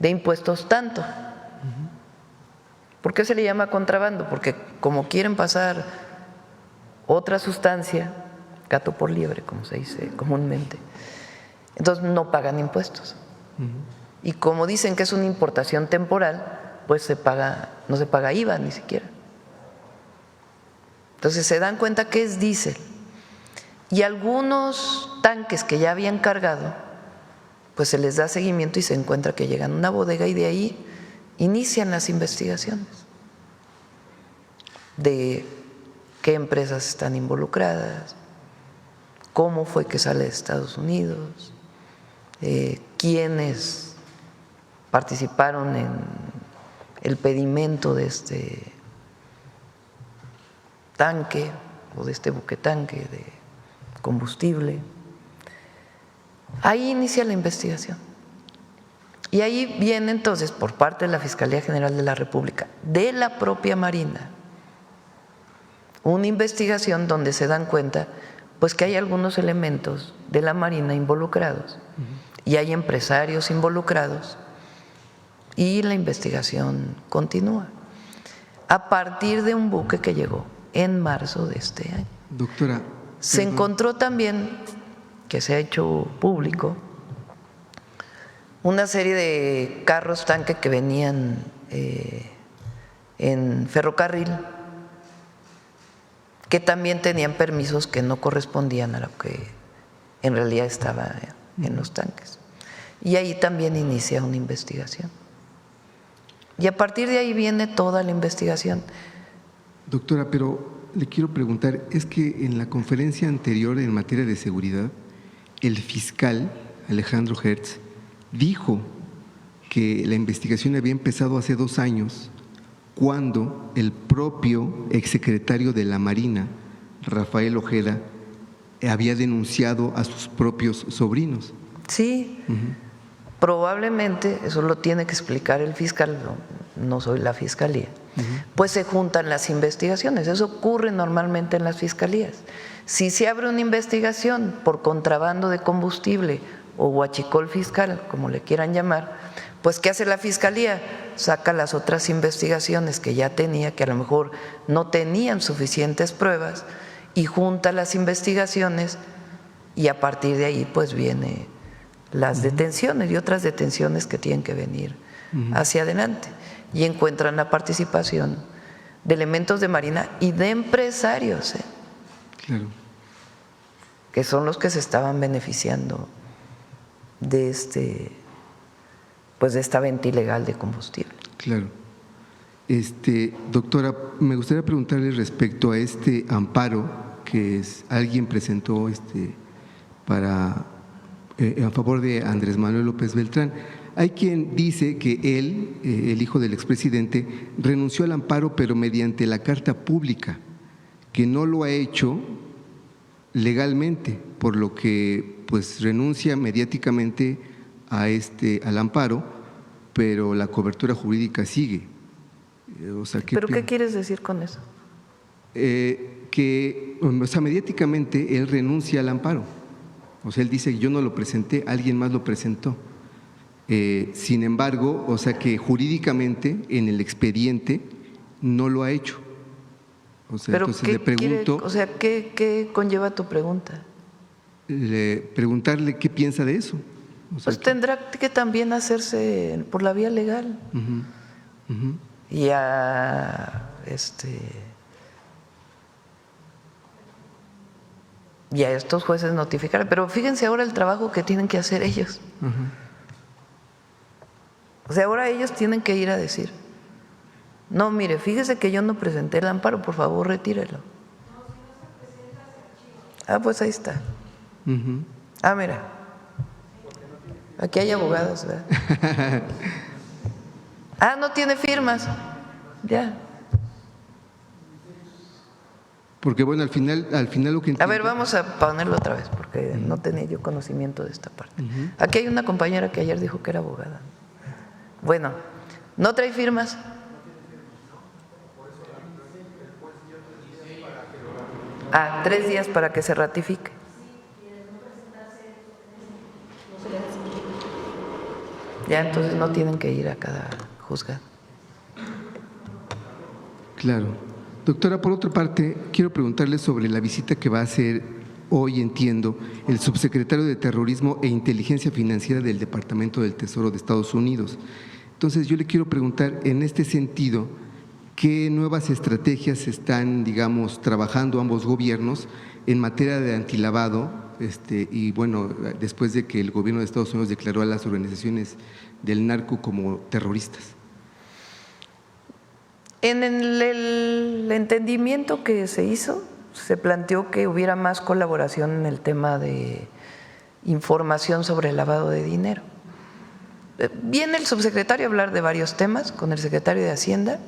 impuestos tanto. ¿Por qué se le llama contrabando? Porque como quieren pasar otra sustancia, gato por liebre, como se dice comúnmente, entonces no pagan impuestos. Y como dicen que es una importación temporal, pues no se paga IVA ni siquiera. Entonces se dan cuenta que es diésel. Y algunos tanques que ya habían cargado, pues se les da seguimiento y se encuentra que llegan a una bodega y de ahí inician las investigaciones de qué empresas están involucradas, cómo fue que sale de Estados Unidos, quiénes participaron en el pedimento de este tanque o de este buquetanque de combustible. Ahí inicia la investigación. Y ahí viene entonces por parte de la Fiscalía General de la República, de la propia Marina, una investigación donde se dan cuenta pues que hay algunos elementos de la Marina involucrados y hay empresarios involucrados, y la investigación continúa a partir de un buque que llegó en marzo de este año. Doctora, se encontró también, que se ha hecho público, una serie de carros tanque que venían en ferrocarril, que también tenían permisos que no correspondían a lo que en realidad estaba en los tanques. Y ahí también inicia una investigación. Y a partir de ahí viene toda la investigación. Doctora, pero le quiero preguntar, es que en la conferencia anterior en materia de seguridad, el fiscal Alejandro Hertz dijo que la investigación había empezado hace 2 años, cuando el propio exsecretario de la Marina, Rafael Ojeda, había denunciado a sus propios sobrinos. Sí, probablemente, eso lo tiene que explicar el fiscal, no soy la fiscalía, pues se juntan las investigaciones, eso ocurre normalmente en las fiscalías. Si se abre una investigación por contrabando de combustible o huachicol fiscal, como le quieran llamar, pues ¿qué hace la fiscalía? Saca las otras investigaciones que ya tenía, que a lo mejor no tenían suficientes pruebas, y junta las investigaciones, y a partir de ahí pues viene las detenciones y otras detenciones que tienen que venir hacia adelante, y encuentran la participación de elementos de Marina y de empresarios, Claro. que son los que se estaban beneficiando de pues de esta venta ilegal de combustible. Claro. Doctora, me gustaría preguntarle respecto a este amparo que alguien presentó a favor de Andrés Manuel López Beltrán. Hay quien dice que él, el hijo del expresidente, renunció al amparo pero mediante la carta pública, que no lo ha hecho legalmente, por lo que pues renuncia mediáticamente al amparo, pero la cobertura jurídica sigue. O sea, ¿Pero qué quieres decir con eso? Mediáticamente él renuncia al amparo. O sea, él dice que yo no lo presenté, alguien más lo presentó. Sin embargo, o sea que jurídicamente en el expediente no lo ha hecho. O sea, ¿pero entonces le pregunto… ¿qué conlleva tu pregunta? Preguntarle qué piensa de eso. O sea, pues tendrá que también hacerse por la vía legal. Y a estos jueces notificar. Pero fíjense ahora el trabajo que tienen que hacer ellos. O sea, ahora ellos tienen que ir a decir: no, mire, fíjese que yo no presenté el amparo, por favor retírelo. Pues ahí está. Mira, aquí hay abogados, ¿verdad? No tiene firmas. Ya. Porque bueno, al final lo que entiendo… A ver, vamos a ponerlo otra vez, porque no tenía yo conocimiento de esta parte. Aquí hay una compañera que ayer dijo que era abogada. Bueno, ¿no trae firmas? Ah, 3 días para que se ratifique. Ya, entonces no tienen que ir a cada juzgado. Claro. Doctora, por otra parte, quiero preguntarle sobre la visita que va a hacer hoy, entiendo, el subsecretario de Terrorismo e Inteligencia Financiera del Departamento del Tesoro de Estados Unidos. Entonces, yo le quiero preguntar, en este sentido, ¿qué nuevas estrategias están, digamos, trabajando ambos gobiernos en materia de antilavado? Y bueno, después de que el gobierno de Estados Unidos declaró a las organizaciones del narco como terroristas. En el entendimiento que se hizo se planteó que hubiera más colaboración en el tema de información sobre el lavado de dinero. Viene el subsecretario a hablar de varios temas con el secretario de Hacienda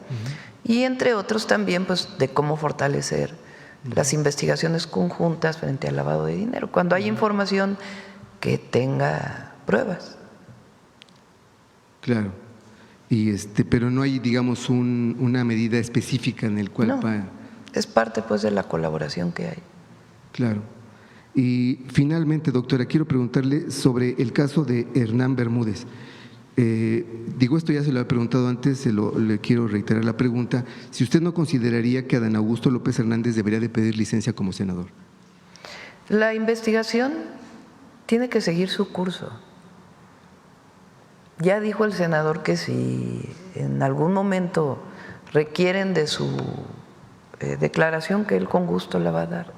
y entre otros también pues de cómo fortalecer las investigaciones conjuntas frente al lavado de dinero, cuando hay información que tenga pruebas. Claro. Y pero no hay, digamos, una medida específica en el cual No, es parte pues de la colaboración que hay. Claro. Y finalmente, doctora, quiero preguntarle sobre el caso de Hernán Bermúdez. Digo, esto ya se lo he preguntado antes, le quiero reiterar la pregunta. Si usted no consideraría que Adán Augusto López Hernández debería de pedir licencia como senador. La investigación tiene que seguir su curso. Ya dijo el senador que si en algún momento requieren de su declaración, que él con gusto la va a dar.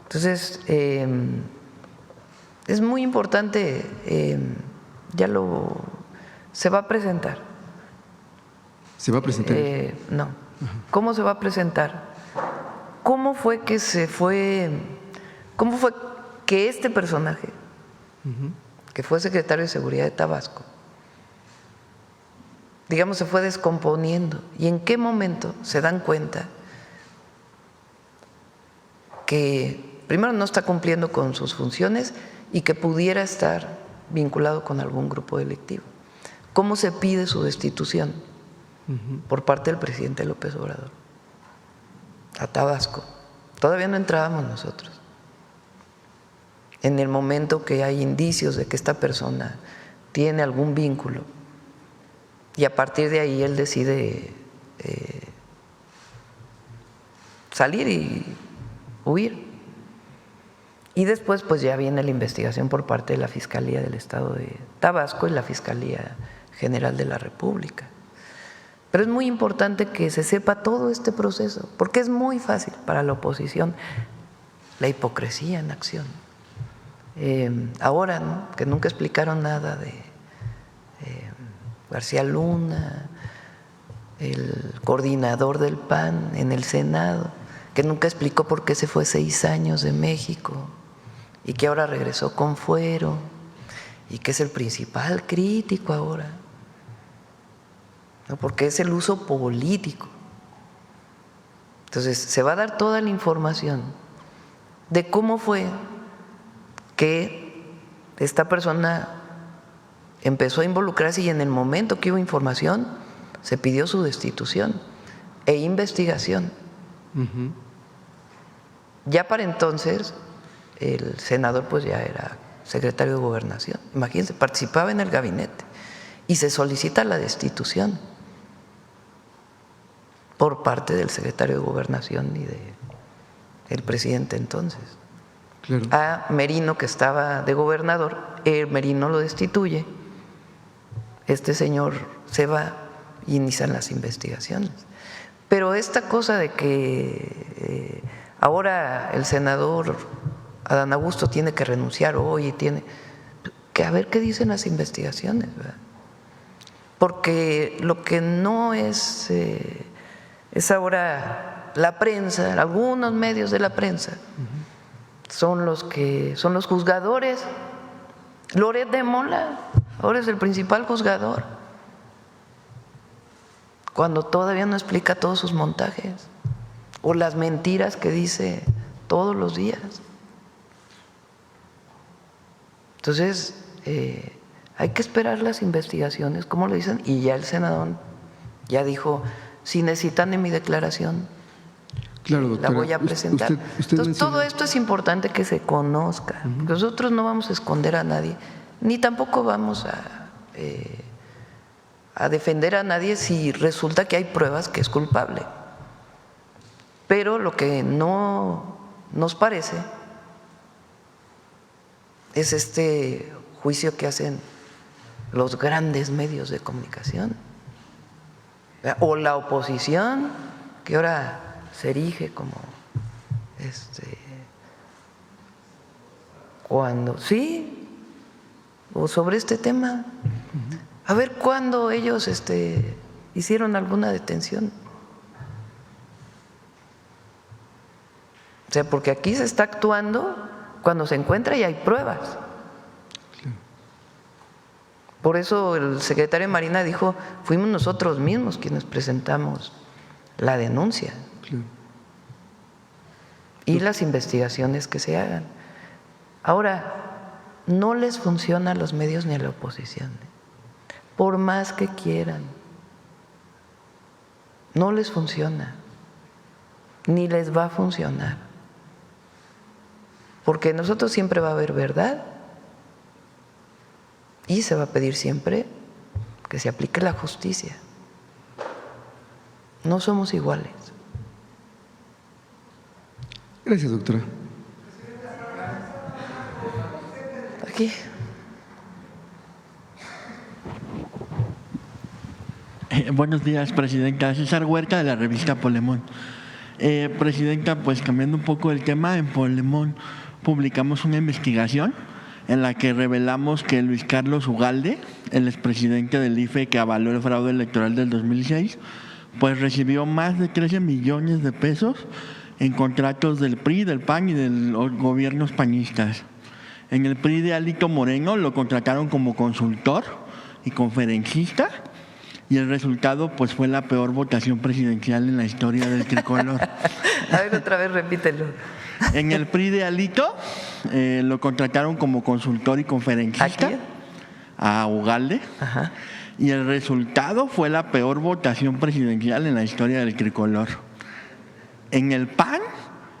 Entonces, es muy importante, se va a presentar. ¿Se va a presentar? No. ¿Cómo se va a presentar? ¿Cómo fue que este personaje, que fue secretario de Seguridad de Tabasco, digamos, se fue descomponiendo? ¿Y en qué momento se dan cuenta que primero no está cumpliendo con sus funciones y que pudiera estar vinculado con algún grupo delictivo? ¿Cómo se pide su destitución por parte del presidente López Obrador a Tabasco? Todavía no entrábamos nosotros. En el momento que hay indicios de que esta persona tiene algún vínculo y a partir de ahí él decide salir y huir. Y después pues ya viene la investigación por parte de la Fiscalía del Estado de Tabasco y la Fiscalía General de la República. Pero es muy importante que se sepa todo este proceso, porque es muy fácil para la oposición la hipocresía en acción. Ahora, ¿no?, que nunca explicaron nada de García Luna, el coordinador del PAN en el Senado, que nunca explicó por qué se fue 6 años de México y que ahora regresó con fuero y que es el principal crítico ahora, ¿no?, porque es el uso político. Entonces, se va a dar toda la información de cómo fue que esta persona empezó a involucrarse y en el momento que hubo información se pidió su destitución e investigación. Ya para entonces el senador pues ya era secretario de Gobernación. Imagínense, participaba en el gabinete y se solicita la destitución por parte del secretario de Gobernación y del presidente entonces. Claro. A Merino, que estaba de gobernador, Merino lo destituye, este señor se va y inician las investigaciones. Pero esta cosa de que ahora el senador Adán Augusto tiene que renunciar hoy, tiene que a ver qué dicen las investigaciones, ¿verdad? Porque lo que no es ahora la prensa, algunos medios de la prensa, son los juzgadores. Loret de Mola ahora es el principal juzgador, cuando todavía no explica todos sus montajes o las mentiras que dice todos los días. Entonces, hay que esperar las investigaciones, como le dicen, y ya el senador ya dijo, si necesitan de mi declaración, claro, doctora, la voy a presentar. Usted Entonces, todo esto es importante que se conozca. Nosotros no vamos a esconder a nadie, ni tampoco vamos a defender a nadie si resulta que hay pruebas que es culpable. Pero lo que no nos parece es este juicio que hacen los grandes medios de comunicación o la oposición, que ahora se erige como cuando sí, o sobre este tema, a ver cuándo ellos hicieron alguna detención. O sea, porque aquí se está actuando cuando se encuentra y hay pruebas. Por eso el secretario de Marina dijo, fuimos nosotros mismos quienes presentamos la denuncia y las investigaciones que se hagan. Ahora, no les funciona a los medios ni a la oposición, por más que quieran. No les funciona, ni les va a funcionar, porque nosotros siempre va a haber verdad y se va a pedir siempre que se aplique la justicia. No somos iguales. Gracias, doctora. Aquí. Buenos días, presidenta. César Huerta, de la revista Polemón. Presidenta, pues cambiando un poco el tema, en Polemón publicamos una investigación en la que revelamos que Luis Carlos Ugalde, el expresidente del IFE que avaló el fraude electoral del 2006, pues recibió más de 13 millones de pesos en contratos del PRI, del PAN y de los gobiernos panistas. En el PRI de Alito Moreno lo contrataron como consultor y conferencista, y el resultado pues fue la peor votación presidencial en la historia del tricolor. A ver, otra vez repítelo. En el PRI de Alito lo contrataron como consultor y conferencista a Ugalde. Ajá. Y el resultado fue la peor votación presidencial en la historia del tricolor. En el PAN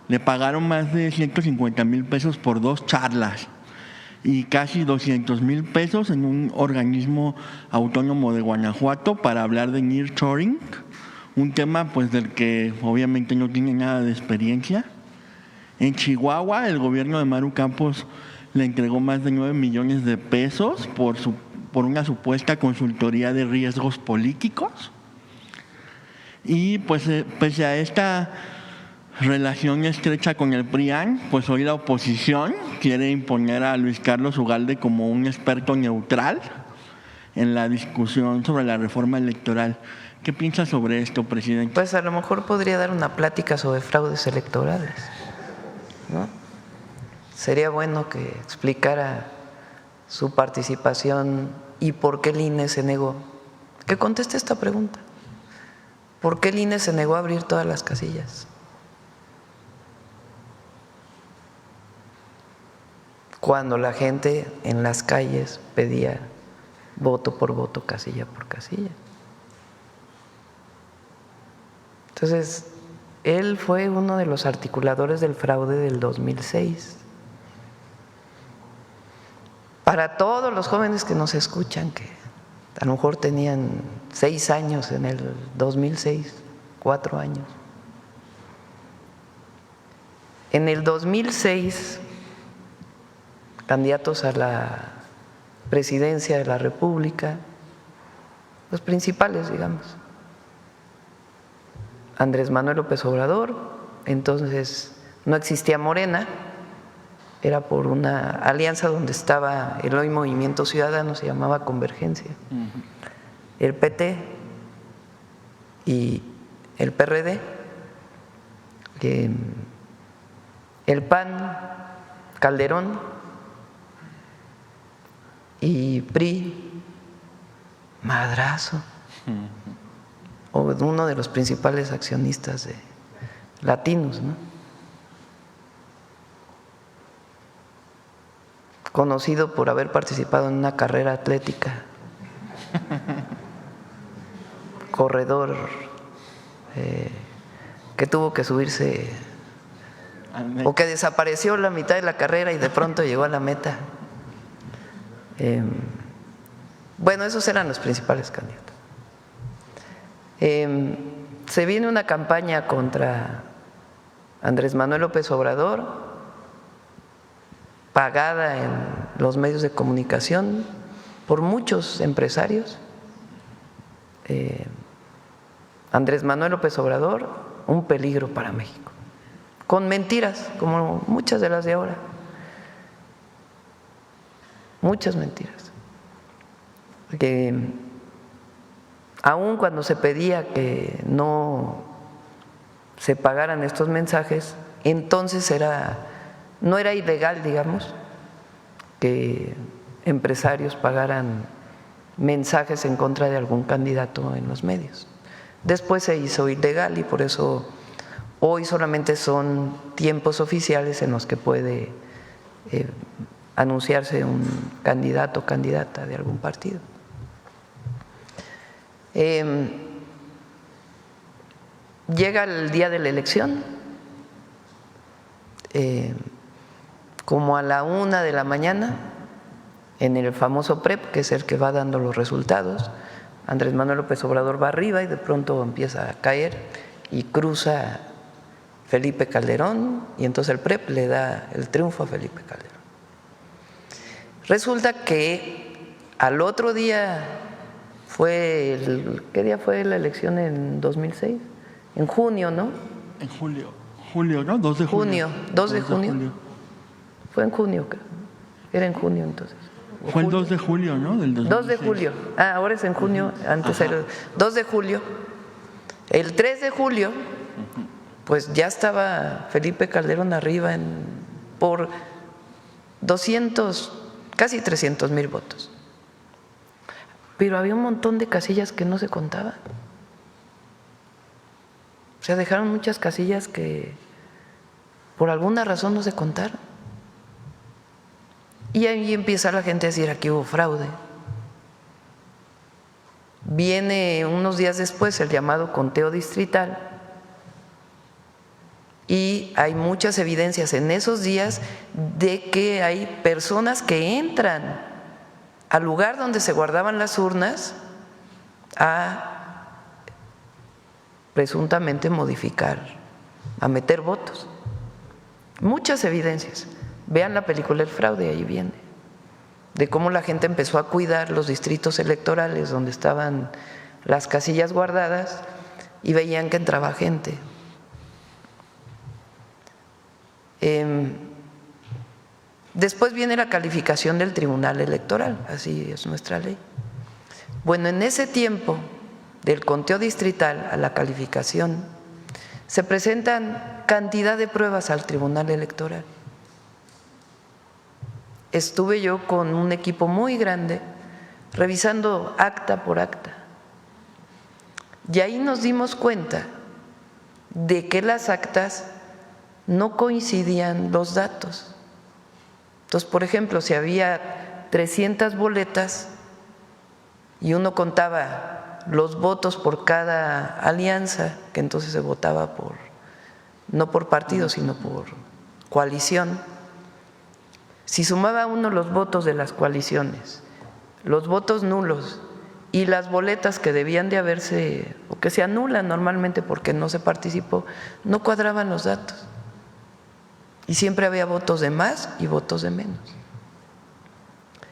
le pagaron más de 150,000 pesos por 2 charlas y casi 200,000 pesos en un organismo autónomo de Guanajuato para hablar de nearshoring, un tema pues del que obviamente no tiene nada de experiencia. En Chihuahua, el gobierno de Maru Campos le entregó más de 9 millones de pesos por una supuesta consultoría de riesgos políticos. Y pues pese a esta relación estrecha con el PRIAN, pues hoy la oposición quiere imponer a Luis Carlos Ugalde como un experto neutral en la discusión sobre la reforma electoral. ¿Qué piensa sobre esto, presidente? Pues a lo mejor podría dar una plática sobre fraudes electorales, ¿no? Sería bueno que explicara su participación y por qué el INE se negó. Que conteste esta pregunta. ¿Por qué el INE se negó a abrir todas las casillas? Cuando la gente en las calles pedía voto por voto, casilla por casilla. Entonces, él fue uno de los articuladores del fraude del 2006. Para todos los jóvenes que nos escuchan, que a lo mejor tenían 6 años en el 2006, 4 años. En el 2006, candidatos a la presidencia de la República, los principales, digamos, Andrés Manuel López Obrador, entonces no existía Morena, era por una alianza donde estaba el hoy Movimiento Ciudadano, se llamaba Convergencia, el PT y el PRD, el PAN, Calderón y PRI, madrazo, o uno de los principales accionistas de latinos, ¿no? Conocido por haber participado en una carrera atlética, corredor que tuvo que subirse o que desapareció la mitad de la carrera y de pronto llegó a la meta. Bueno, esos eran los principales candidatos. Se viene una campaña contra Andrés Manuel López Obrador, pagada en los medios de comunicación por muchos empresarios. Andrés Manuel López Obrador, un peligro para México, con mentiras, como muchas de las de ahora. Muchas mentiras. Aun cuando se pedía que no se pagaran estos mensajes, entonces no era ilegal, digamos, que empresarios pagaran mensajes en contra de algún candidato en los medios. Después se hizo ilegal y por eso hoy solamente son tiempos oficiales en los que puede anunciarse un candidato o candidata de algún partido. Llega el día de la elección, como a la 1 de la mañana, en el famoso PREP, que es el que va dando los resultados, Andrés Manuel López Obrador va arriba y de pronto empieza a caer y cruza Felipe Calderón y entonces el PREP le da el triunfo a Felipe Calderón. Resulta que al otro día ¿qué día fue la elección en 2006? En junio, ¿no? En julio, ¿no? 2 de junio. 2 de junio. Fue en junio, era en junio entonces. Fue el 2 de julio, ¿no? Del 2006. 2 de julio. Ahora es en junio, antes era el 2 de julio. El 3 de julio, pues ya estaba Felipe Calderón arriba por 200, casi 300,000 votos. Pero había un montón de casillas que no se contaban. O sea, dejaron muchas casillas que por alguna razón no se contaron. Y ahí empieza la gente a decir, aquí hubo fraude. Viene unos días después el llamado conteo distrital y hay muchas evidencias en esos días de que hay personas que entran al lugar donde se guardaban las urnas a presuntamente modificar, a meter votos. Muchas evidencias. Vean la película El fraude, ahí viene, de cómo la gente empezó a cuidar los distritos electorales donde estaban las casillas guardadas y veían que entraba gente. Después viene la calificación del Tribunal Electoral, así es nuestra ley. Bueno, en ese tiempo del conteo distrital a la calificación se presentan cantidad de pruebas al Tribunal Electoral. Estuve yo con un equipo muy grande revisando acta por acta y ahí nos dimos cuenta de que las actas no coincidían los datos. Entonces, por ejemplo, si había 300 boletas y uno contaba los votos por cada alianza, que entonces se votaba no por partido, sino por coalición. Si sumaba uno los votos de las coaliciones, los votos nulos y las boletas que debían de haberse, o que se anulan normalmente porque no se participó, no cuadraban los datos. Y siempre había votos de más y votos de menos.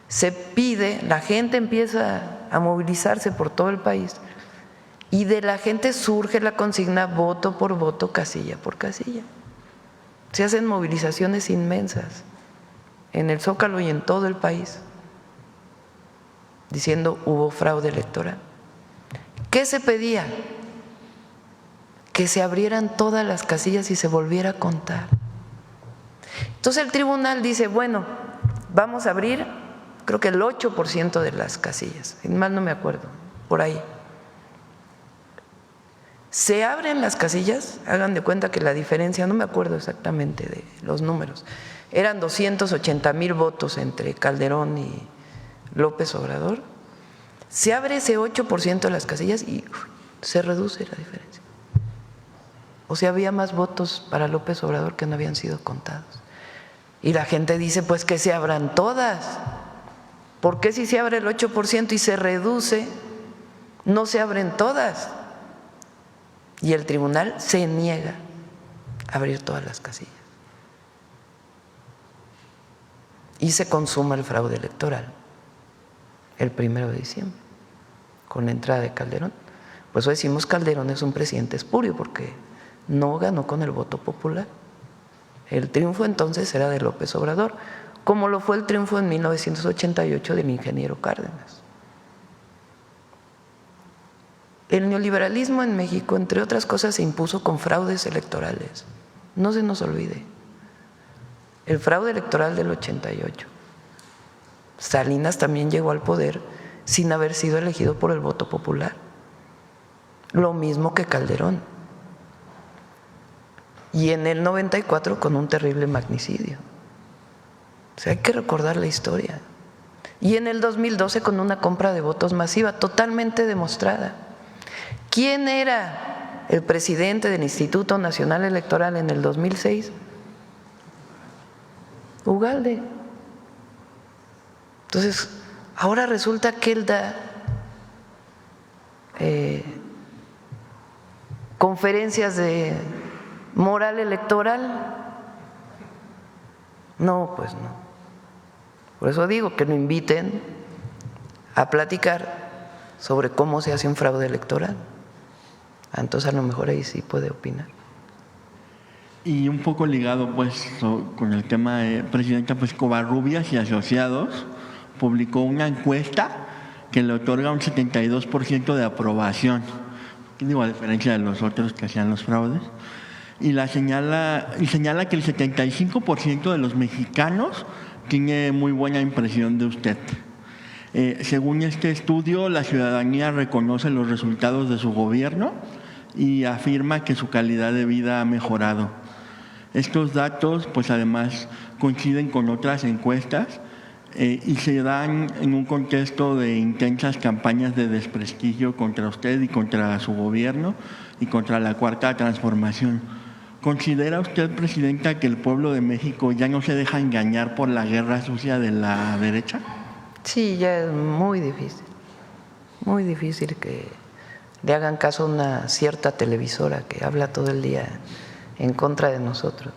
Se pide, la gente empieza a movilizarse por todo el país y de la gente surge la consigna voto por voto, casilla por casilla. Se hacen movilizaciones inmensas en el Zócalo y en todo el país, diciendo hubo fraude electoral. ¿Qué se pedía? Que se abrieran todas las casillas y se volviera a contar. Entonces el tribunal dice, bueno, vamos a abrir, creo que el 8% de las casillas, mal no me acuerdo, por ahí. Se abren las casillas, hagan de cuenta que la diferencia, no me acuerdo exactamente de los números, eran 280,000 votos entre Calderón y López Obrador. Se abre ese 8% de las casillas y se reduce la diferencia. O sea, había más votos para López Obrador que no habían sido contados. Y la gente dice, pues que se abran todas. ¿Por qué si se abre el 8% y se reduce, no se abren todas? Y el tribunal se niega a abrir todas las casillas. Y se consuma el fraude electoral el 1 de diciembre, con la entrada de Calderón. Por eso decimos Calderón es un presidente espurio, porque no ganó con el voto popular. El triunfo entonces era de López Obrador, como lo fue el triunfo en 1988 del ingeniero Cárdenas. El neoliberalismo en México, entre otras cosas, se impuso con fraudes electorales. No se nos olvide. El fraude electoral del 88. Salinas también llegó al poder sin haber sido elegido por el voto popular. Lo mismo que Calderón. Y en el 94 con un terrible magnicidio. O sea, hay que recordar la historia. Y en el 2012 con una compra de votos masiva totalmente demostrada. ¿Quién era el presidente del Instituto Nacional Electoral en el 2006? Ugalde. Entonces, ahora resulta que él da conferencias de moral electoral. No, pues no. Por eso digo que lo inviten a platicar sobre cómo se hace un fraude electoral. Entonces, a lo mejor ahí sí puede opinar. Y un poco ligado pues con el tema de presidenta, pues Covarrubias y Asociados publicó una encuesta que le otorga un 72% de aprobación, digo, a diferencia de los otros que hacían los fraudes, y señala que el 75% de los mexicanos tiene muy buena impresión de usted. Según este estudio, la ciudadanía reconoce los resultados de su gobierno y afirma que su calidad de vida ha mejorado. Estos datos, pues además, coinciden con otras encuestas y se dan en un contexto de intensas campañas de desprestigio contra usted y contra su gobierno y contra la Cuarta Transformación. ¿Considera usted, presidenta, que el pueblo de México ya no se deja engañar por la guerra sucia de la derecha? Sí, ya es muy difícil que le hagan caso a una cierta televisora que habla todo el día en contra de nosotros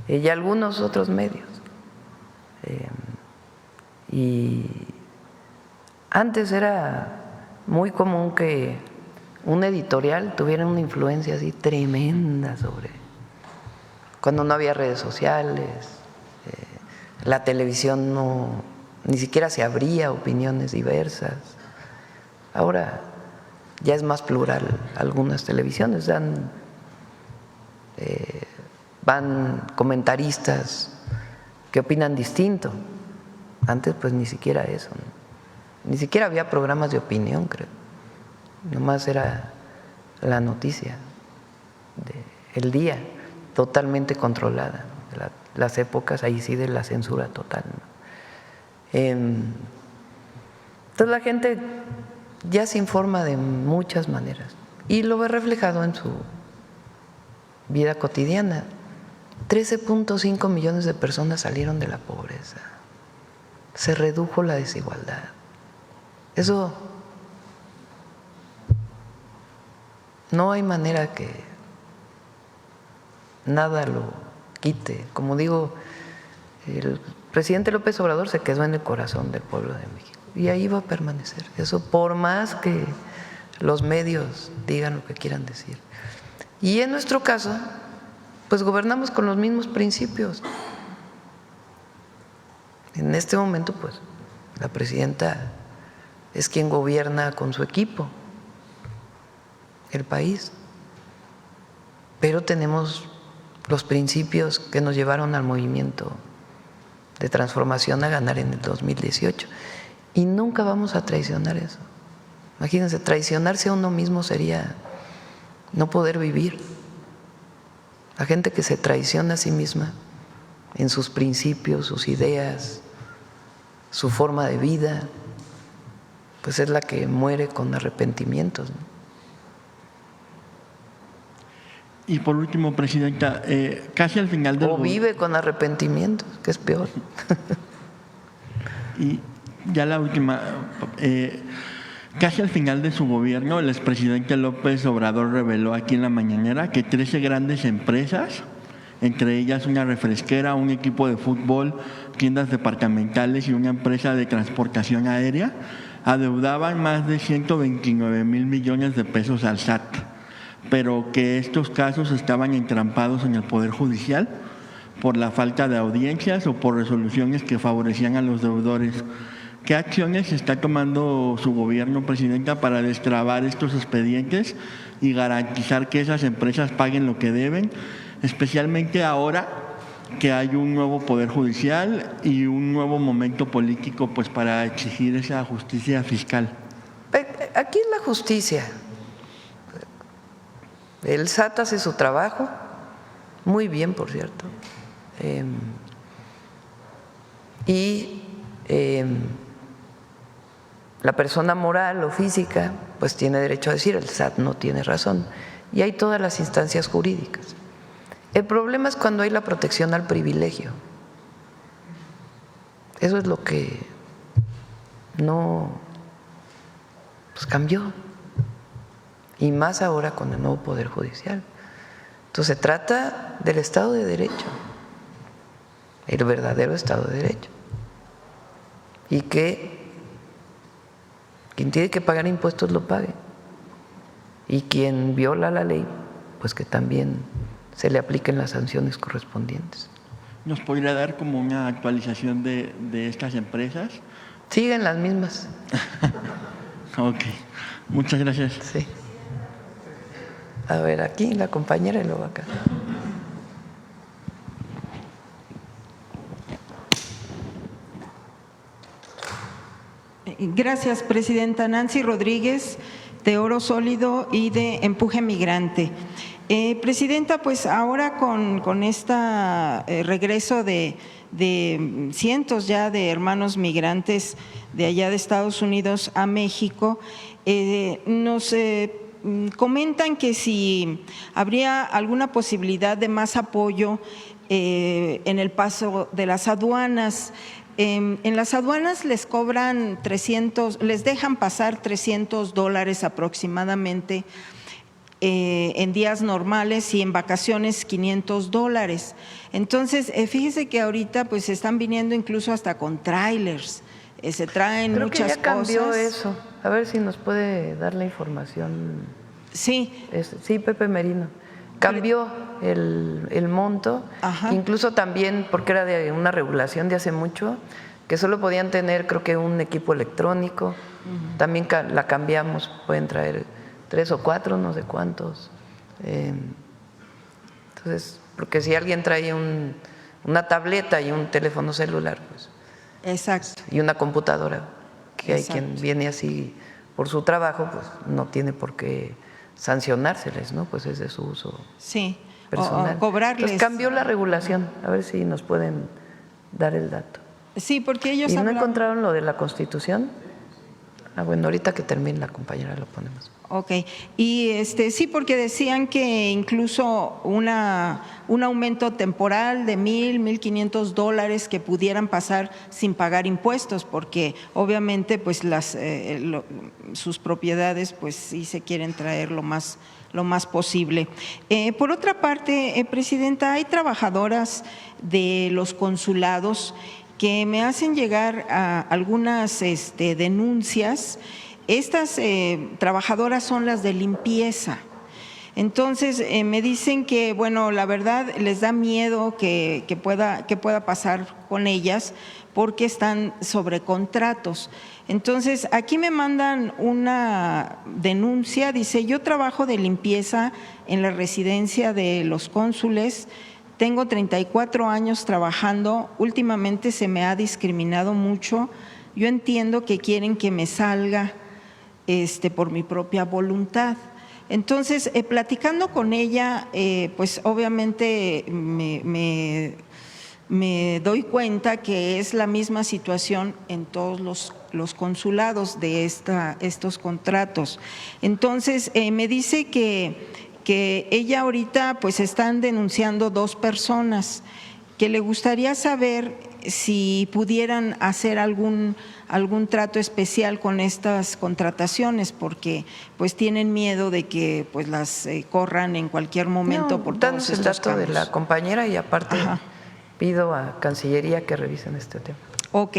y algunos otros medios. Y antes era muy común que un editorial tuviera una influencia así tremenda sobre, cuando no había redes sociales, la televisión ni siquiera se abría opiniones diversas. Ahora ya es más plural algunas televisiones, van comentaristas que opinan distinto. Antes pues ni siquiera eso, ¿no? Ni siquiera había programas de opinión, creo. Nomás era la noticia del día, totalmente controlada. Las épocas ahí sí de la censura total, ¿no? Entonces la gente ya se informa de muchas maneras y lo ve reflejado en su vida cotidiana. 13.5 millones de personas salieron de la pobreza. Se redujo la desigualdad. Eso no hay manera que nada lo quite. Como digo, el presidente López Obrador se quedó en el corazón del pueblo de México y ahí va a permanecer. Eso por más que los medios digan lo que quieran decir. Y en nuestro caso, pues gobernamos con los mismos principios. En este momento, pues, la presidenta es quien gobierna con su equipo el país, pero tenemos los principios que nos llevaron al movimiento de transformación a ganar en el 2018 y nunca vamos a traicionar eso. Imagínense, traicionarse a uno mismo sería no poder vivir. La gente que se traiciona a sí misma en sus principios, sus ideas, su forma de vida, pues es la que muere con arrepentimientos, ¿no? Y por último, presidenta, casi al final del... O vive con arrepentimientos, que es peor. Y ya la última, casi al final de su gobierno, el expresidente López Obrador reveló aquí en la mañanera que 13 grandes empresas, entre ellas una refresquera, un equipo de fútbol, tiendas departamentales y una empresa de transportación aérea, adeudaban más de 129 mil millones de pesos al SAT, pero que estos casos estaban entrampados en el Poder Judicial por la falta de audiencias o por resoluciones que favorecían a los deudores. ¿Qué acciones está tomando su gobierno, Presidenta, para destrabar estos expedientes y garantizar que esas empresas paguen lo que deben, especialmente ahora que hay un nuevo Poder Judicial y un nuevo momento político pues, para exigir esa justicia fiscal? Aquí es la justicia. El SAT hace su trabajo, muy bien, por cierto. La persona moral o física pues tiene derecho a decir el SAT no tiene razón, y hay todas las instancias jurídicas. El problema es cuando hay la protección al privilegio. Eso es lo que no pues cambió, y más ahora con el nuevo Poder Judicial. Entonces se trata del Estado de Derecho, el verdadero Estado de Derecho, y que quien tiene que pagar impuestos lo pague, y quien viola la ley pues que también se le apliquen las sanciones correspondientes. ¿Nos podría dar como una actualización de estas empresas? Siguen las mismas. Ok, muchas gracias. Sí. A ver, aquí la compañera y luego acá. Gracias, Presidenta. Nancy Rodríguez, de Oro Sólido y de Empuje Migrante. Presidenta, pues ahora con este regreso de cientos ya de hermanos migrantes de allá de Estados Unidos a México, nos comentan que si habría alguna posibilidad de más apoyo en el paso de las aduanas. En las aduanas les cobran les dejan pasar $300 aproximadamente en días normales, y en vacaciones $500. Entonces, fíjese que ahorita pues están viniendo incluso hasta con trailers, se traen Creo muchas que ya cambió cosas. eso. A ver si nos puede dar la información. Sí. Sí, Pepe Merino. Cambió el monto, incluso también porque era de una regulación de hace mucho, que solo podían tener creo que un equipo electrónico. También la cambiamos, pueden traer 3 o 4, no sé cuántos. Entonces, porque si alguien trae una tableta y un teléfono celular, pues. Exacto. Y una computadora, que Exacto. hay quien viene así por su trabajo, pues no tiene por qué sancionárseles, ¿no? Pues es de su uso personal. O cobrarles. Entonces cambió la regulación, a ver si nos pueden dar el dato. Sí, porque ellos ¿Y no encontraron lo de la Constitución? Bueno, ahorita que termine la compañera lo ponemos. Ok, y sí, porque decían que incluso un aumento temporal de $1,500 que pudieran pasar sin pagar impuestos, porque obviamente pues sus propiedades pues sí se quieren traer lo más posible. Por otra parte, Presidenta, hay trabajadoras de los consulados que me hacen llegar a algunas denuncias. Estas trabajadoras son las de limpieza. Entonces me dicen que, bueno, la verdad les da miedo que pueda pasar con ellas porque están sobre contratos. Entonces aquí me mandan una denuncia, dice: yo trabajo de limpieza en la residencia de los cónsules, tengo 34 años trabajando, últimamente se me ha discriminado mucho, yo entiendo que quieren que me salga por mi propia voluntad. Entonces, platicando con ella, pues obviamente me doy cuenta que es la misma situación en todos los consulados de estos contratos. Entonces, me dice que ella ahorita pues están denunciando 2 personas, que le gustaría saber si pudieran hacer algún trato especial con estas contrataciones, porque pues tienen miedo de que pues las corran en cualquier momento por todos estos el dato cambios. de la compañera y aparte pido a Cancillería que revisen este tema. Ok.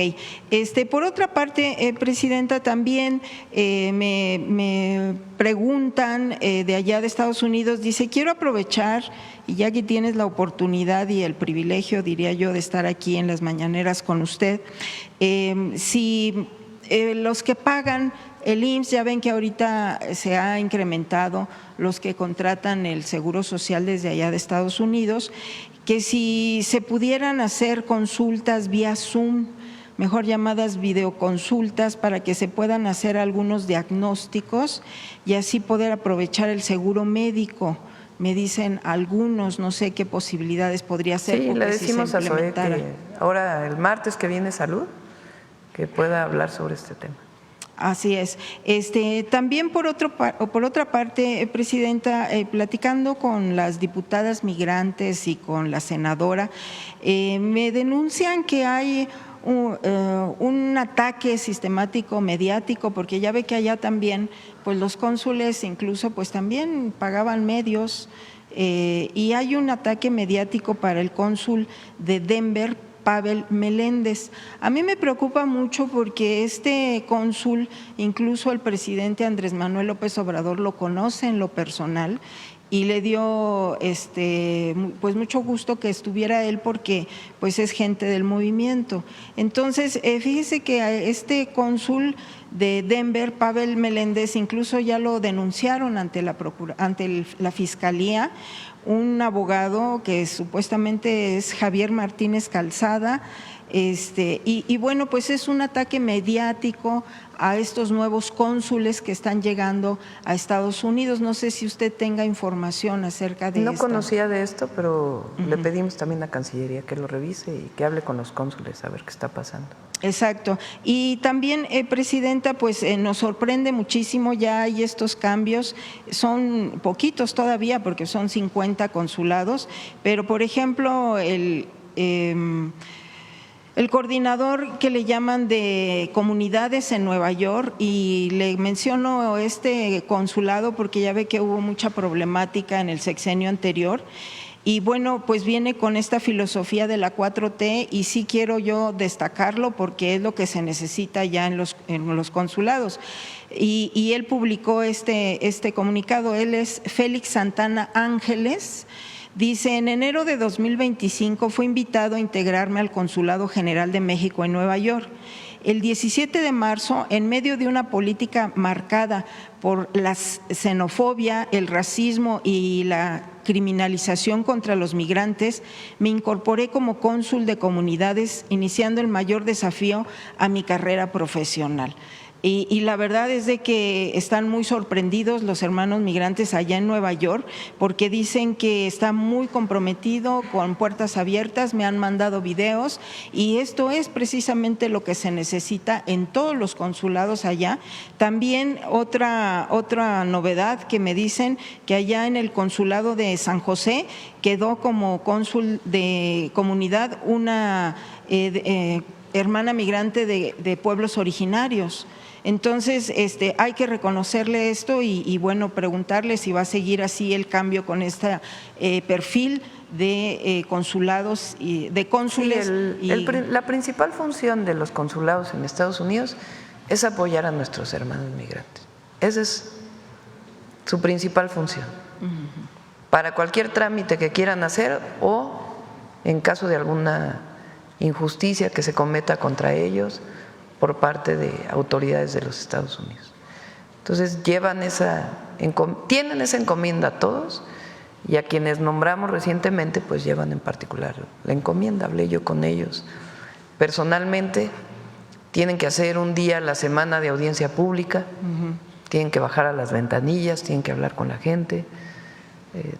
Por otra parte, Presidenta, también me preguntan de allá de Estados Unidos, dice: quiero aprovechar, y ya que tienes la oportunidad y el privilegio, diría yo, de estar aquí en las mañaneras con usted, si los que pagan el IMSS, ya ven que ahorita se ha incrementado los que contratan el Seguro Social desde allá de Estados Unidos, que si se pudieran hacer consultas vía Zoom, mejor llamadas videoconsultas, para que se puedan hacer algunos diagnósticos y así poder aprovechar el seguro médico. Me dicen algunos, no sé qué posibilidades podría ser. Sí, le decimos a Zoe que ahora el martes que viene Salud, que pueda hablar sobre este tema. Así es. También por otra parte, Presidenta, platicando con las diputadas migrantes y con la senadora, me denuncian que hay un ataque sistemático mediático, porque ya ve que allá también pues los cónsules incluso pues también pagaban medios, y hay un ataque mediático para el cónsul de Denver, Pavel Meléndez. A mí me preocupa mucho porque este cónsul, incluso el presidente Andrés Manuel López Obrador lo conoce en lo personal y le dio pues mucho gusto que estuviera él porque pues es gente del movimiento. Entonces, fíjese que este cónsul de Denver, Pavel Meléndez, incluso ya lo denunciaron ante la Fiscalía, un abogado que supuestamente es Javier Martínez Calzada, y bueno, pues es un ataque mediático a estos nuevos cónsules que están llegando a Estados Unidos. No sé si usted tenga información acerca de esto. No conocía de esto, pero le pedimos también a Cancillería que lo revise y que hable con los cónsules a ver qué está pasando. Exacto. Y también, Presidenta, pues nos sorprende muchísimo, ya hay estos cambios, son poquitos todavía porque son 50 consulados, pero por ejemplo el coordinador que le llaman de comunidades en Nueva York, y le menciono este consulado porque ya ve que hubo mucha problemática en el sexenio anterior. Y bueno, pues viene con esta filosofía de la 4T y sí quiero yo destacarlo porque es lo que se necesita ya en los consulados. Y él publicó este comunicado, él es Félix Santana Ángeles. Dice, en enero de 2025 fue invitado a integrarme al Consulado General de México en Nueva York. El 17 de marzo, en medio de una política marcada por la xenofobia, el racismo y la criminalización contra los migrantes, me incorporé como cónsul de comunidades, iniciando el mayor desafío a mi carrera profesional. Y la verdad es de que están muy sorprendidos los hermanos migrantes allá en Nueva York porque dicen que está muy comprometido con puertas abiertas, me han mandado videos y esto es precisamente lo que se necesita en todos los consulados allá. También otra novedad que me dicen que allá en el consulado de San José quedó como cónsul de comunidad una hermana migrante de pueblos originarios. Entonces, hay que reconocerle esto y bueno, preguntarle si va a seguir así el cambio con este perfil de consulados y de cónsules. La principal función de los consulados en Estados Unidos es apoyar a nuestros hermanos migrantes. Esa es su principal función. Para cualquier trámite que quieran hacer o en caso de alguna injusticia que se cometa contra ellos por parte de autoridades de los Estados Unidos. Entonces tienen esa encomienda todos y a quienes nombramos recientemente pues llevan en particular la encomienda. Hablé yo con ellos personalmente, tienen que hacer un día a la semana de audiencia pública, tienen que bajar a las ventanillas, tienen que hablar con la gente,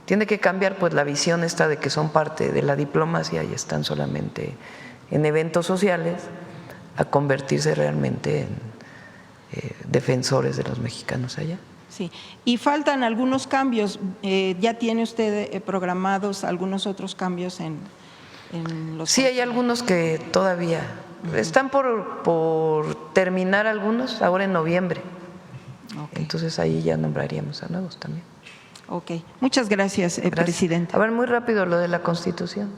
tiene que cambiar pues la visión esta de que son parte de la diplomacia y están solamente en eventos sociales, a convertirse realmente en defensores de los mexicanos allá. Sí, y faltan algunos cambios. ¿Ya tiene usted programados algunos otros cambios en los? Sí, hay algunos que todavía están por terminar algunos ahora en noviembre. Okay. Entonces ahí ya nombraríamos a nuevos también. Ok, muchas gracias, Presidente. A ver, muy rápido lo de la Constitución.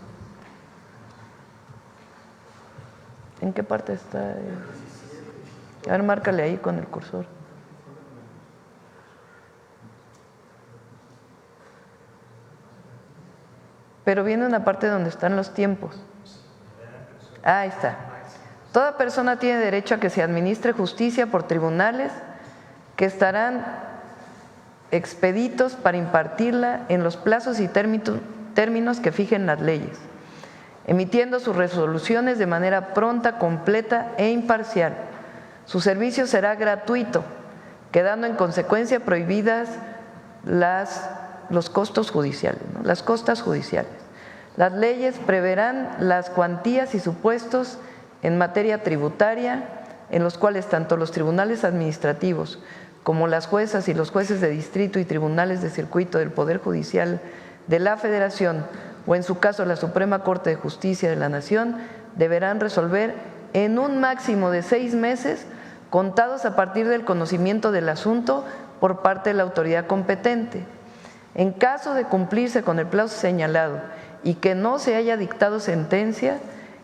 ¿En qué parte está? A ver, márcale ahí con el cursor. Pero viene una parte donde están los tiempos. Ahí está. Toda persona tiene derecho a que se administre justicia por tribunales que estarán expeditos para impartirla en los plazos y términos que fijen las leyes, emitiendo sus resoluciones de manera pronta, completa e imparcial. Su servicio será gratuito, quedando en consecuencia prohibidas los costos judiciales, ¿no? Las costas judiciales. Las leyes preverán las cuantías y supuestos en materia tributaria en los cuales tanto los tribunales administrativos como las juezas y los jueces de distrito y tribunales de circuito del Poder Judicial de la Federación o en su caso la Suprema Corte de Justicia de la Nación deberán resolver en un máximo de 6 meses contados a partir del conocimiento del asunto por parte de la autoridad competente. En caso de cumplirse con el plazo señalado y que no se haya dictado sentencia,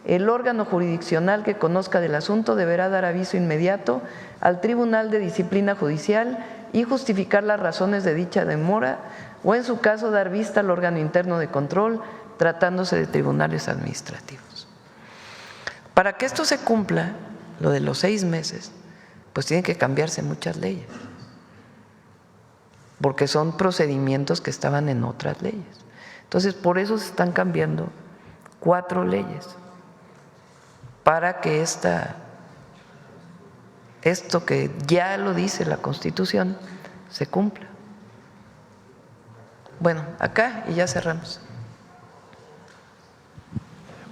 el órgano jurisdiccional que conozca del asunto deberá dar aviso inmediato al Tribunal de Disciplina Judicial y justificar las razones de dicha demora o en su caso dar vista al órgano interno de control tratándose de tribunales administrativos. Para que esto se cumpla, lo de los 6 meses, pues tienen que cambiarse muchas leyes, porque son procedimientos que estaban en otras leyes. Entonces, por eso se están cambiando 4 leyes, para que esto que ya lo dice la Constitución se cumpla. Bueno, acá y ya cerramos.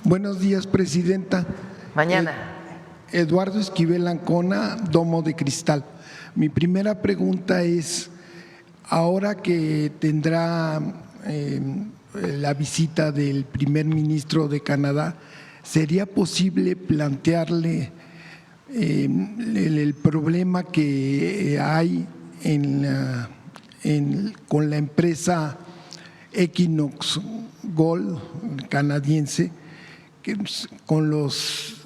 Buenos días, Presidenta. Mañana. Eduardo Esquivel Ancona, Domo de Cristal. Mi primera pregunta es, ahora que tendrá la visita del primer ministro de Canadá, ¿sería posible plantearle el problema que hay con la empresa Equinox Gold canadiense, con los